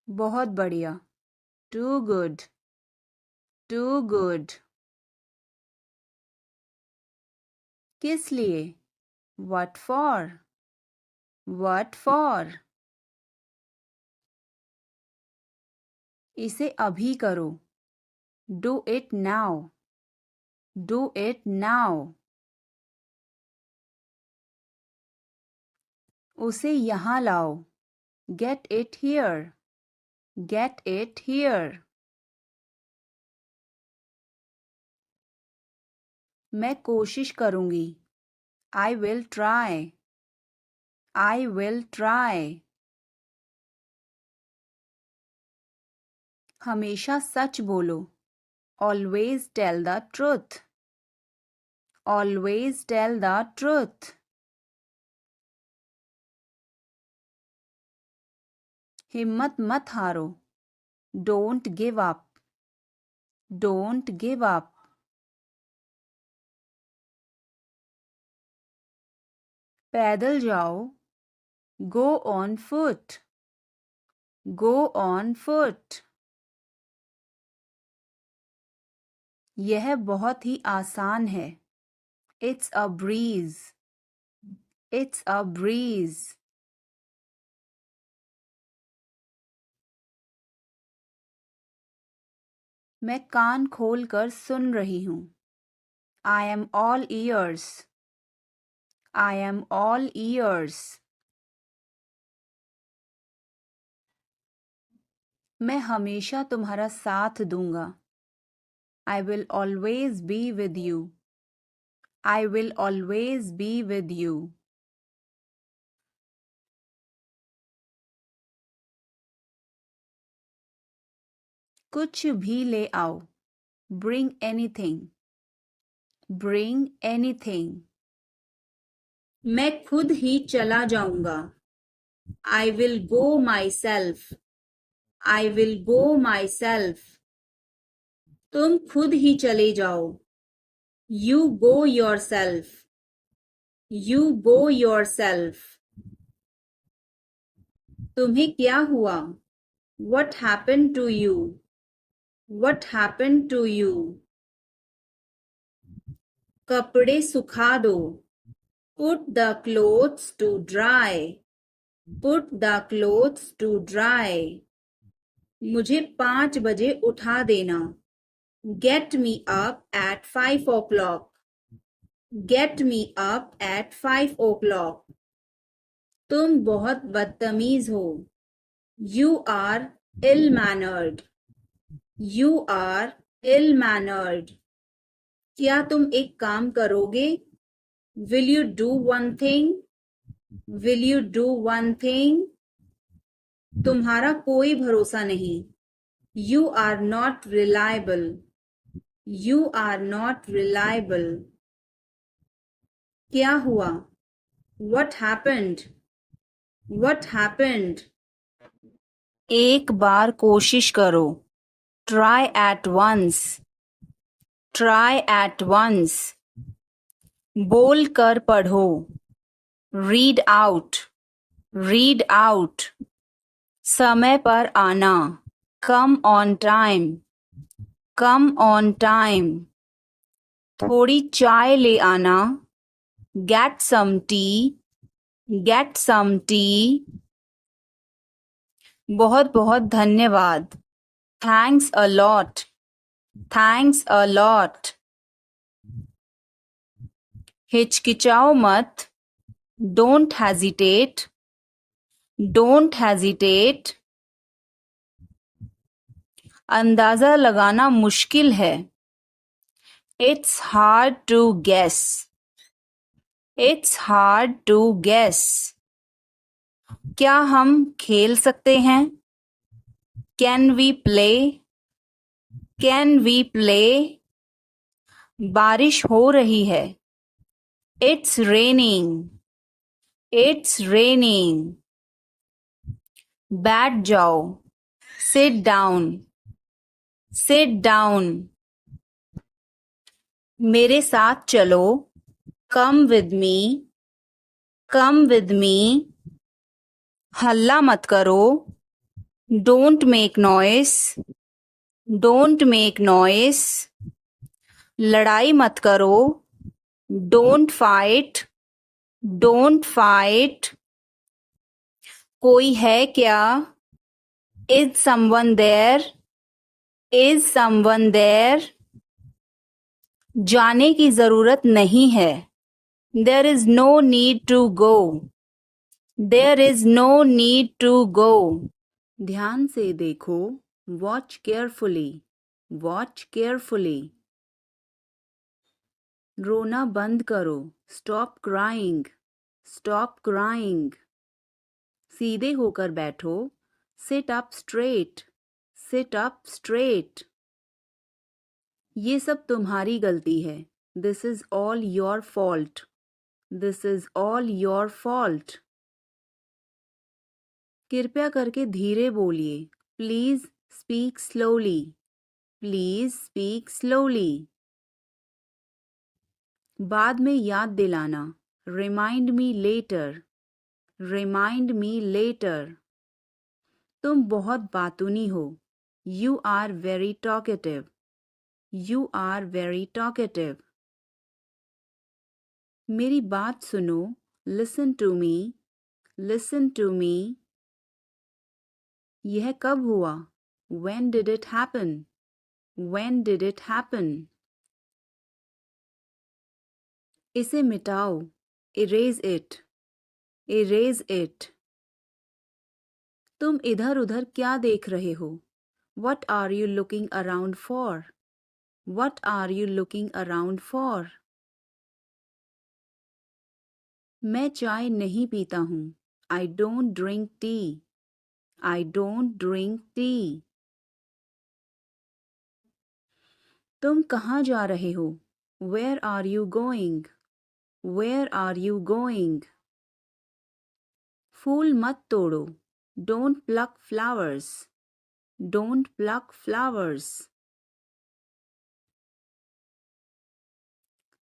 बहुत बढ़िया. Too good. Too good. किस लिए? What for? What for? इसे अभी करो. Do it now. Do it now. उसे यहाँ लाओ. Get it here. Get it here. मैं कोशिश करूँगी. I will try. I will try. हमेशा सच बोलो. Always tell the truth. Always tell the truth. हिम्मत मत हारो. Don't give up. Don't give up. पैदल जाओ. Go on foot. Go on foot. यह बहुत ही आसान है. It's a breeze. It's a breeze. मैं कान खोल कर सुन रही हूँ. I am all ears. I am all ears. मैं हमेशा तुम्हारा साथ दूंगा. I will always be with you. I will always be with you. कुछ भी ले आओ. Bring anything. Bring anything. मैं खुद ही चला जाऊंगा. I will go myself. I will go myself. तुम खुद ही चले जाओ. You go yourself. You go yourself. तुम्हें क्या हुआ? What happened to you? What happened to you? कपड़े सुखा दो. Put the clothes to dry. Put the clothes to dry. मुझे 5 बजे उठा देना. Get me up at 5 o'clock. Get me up at 5 o'clock. तुम बहुत बदतमीज हो. You are ill-mannered. You are ill-mannered. क्या तुम एक काम करोगे? Will you do one thing? Will you do one thing? तुम्हारा कोई भरोसा नहीं. You are not reliable. You are not reliable. क्या हुआ? What happened? What happened? एक बार कोशिश करो. Try at once. Try at once. बोल कर पढ़ो. Read out. Read out. समय पर आना. Come on time. Come on time. थोड़ी चाय ले आना. Get some tea. Get some tea. बहुत बहुत धन्यवाद. Thanks a lot. Thanks a lot. हिचकिचाओ मत. Don't hesitate. Don't hesitate. अंदाजा लगाना मुश्किल है. It's hard to guess. It's hard to guess. क्या हम खेल सकते हैं? Can we play? Can we play? बारिश हो रही है. It's raining. It's raining. बैठ जाओ. Sit down. Sit down. मेरे साथ चलो. Come with me. Come with me. हल्ला मत करो. Don't make noise. Don't make noise. लड़ाई मत करो. Don't fight. Don't fight. कोई है क्या? Is someone there? Is someone there? जाने की जरूरत नहीं है. There is no need to go. There is no need to go. ध्यान से देखो. Watch carefully. Watch carefully. रोना बंद करो. Stop crying. Stop crying. सीधे होकर बैठो. Sit up straight. Sit up straight. ये सब तुम्हारी गलती है. This is all your fault. This is all your fault. कृपया करके धीरे बोलिए. Please speak slowly. Please speak slowly. बाद में याद दिलाना. Remind me later. Remind me later. तुम बहुत बातूनी हो. You are very talkative. You are very talkative. मेरी बात सुनो. Listen to me. Listen to me. यह कब हुआ? When did it happen? When did it happen? इसे मिटाओ. Erase it. Erase it. तुम इधर उधर क्या देख रहे हो? What are you looking around for? What are you looking around for? मैं चाय नहीं पीता हूँ. I don't drink tea. I don't drink tea. तुम कहाँ जा रहे हो? Where are you going? Where are you going? फूल मत तोड़ो. Don't pluck flowers. Don't pluck flowers.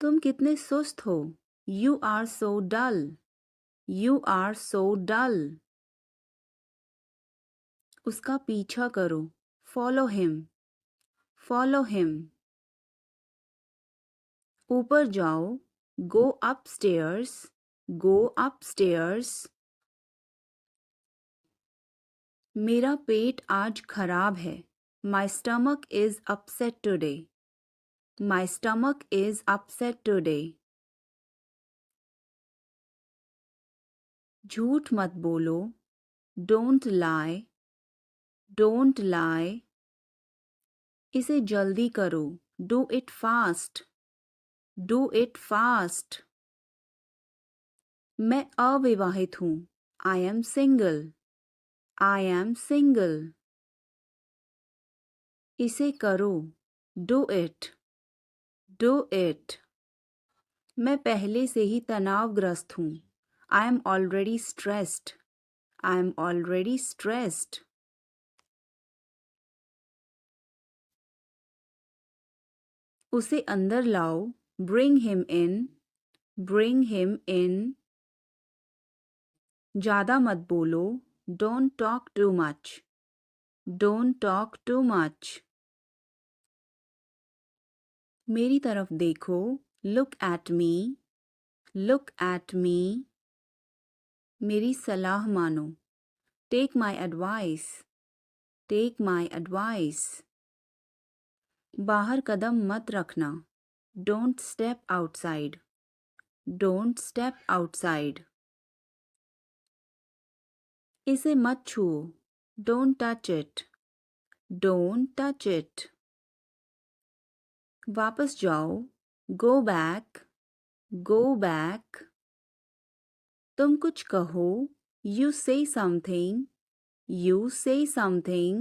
तुम कितने सुस्त हो? You are so dull. You are so dull. उसका पीछा करो. Follow him. Follow him. ऊपर जाओ. Go upstairs. Go upstairs. मेरा पेट आज खराब है. My stomach is upset today. My stomach is upset today. झूठ मत बोलो. Don't lie. Don't lie. इसे जल्दी करो. Do it fast. Do it fast. मैं अविवाहित हूँ. I am single. I am single. इसे करो. Do it. Do it. मैं पहले से ही तनावग्रस्त हूँ. I am already stressed. I am already stressed. उसे अंदर लाओ. Bring him in. Bring him in. ज़्यादा मत बोलो. Don't talk too much. Don't talk too much. मेरी तरफ देखो. Look at me. Look at me. मेरी सलाह मानो. Take my advice. Take my advice. बाहर कदम मत रखना. Don't step outside. Don't step outside. इसे मत छुओ. Don't touch it. Don't touch it. वापस जाओ. Go back. Go back. तुम कुछ कहो. You say something. You say something.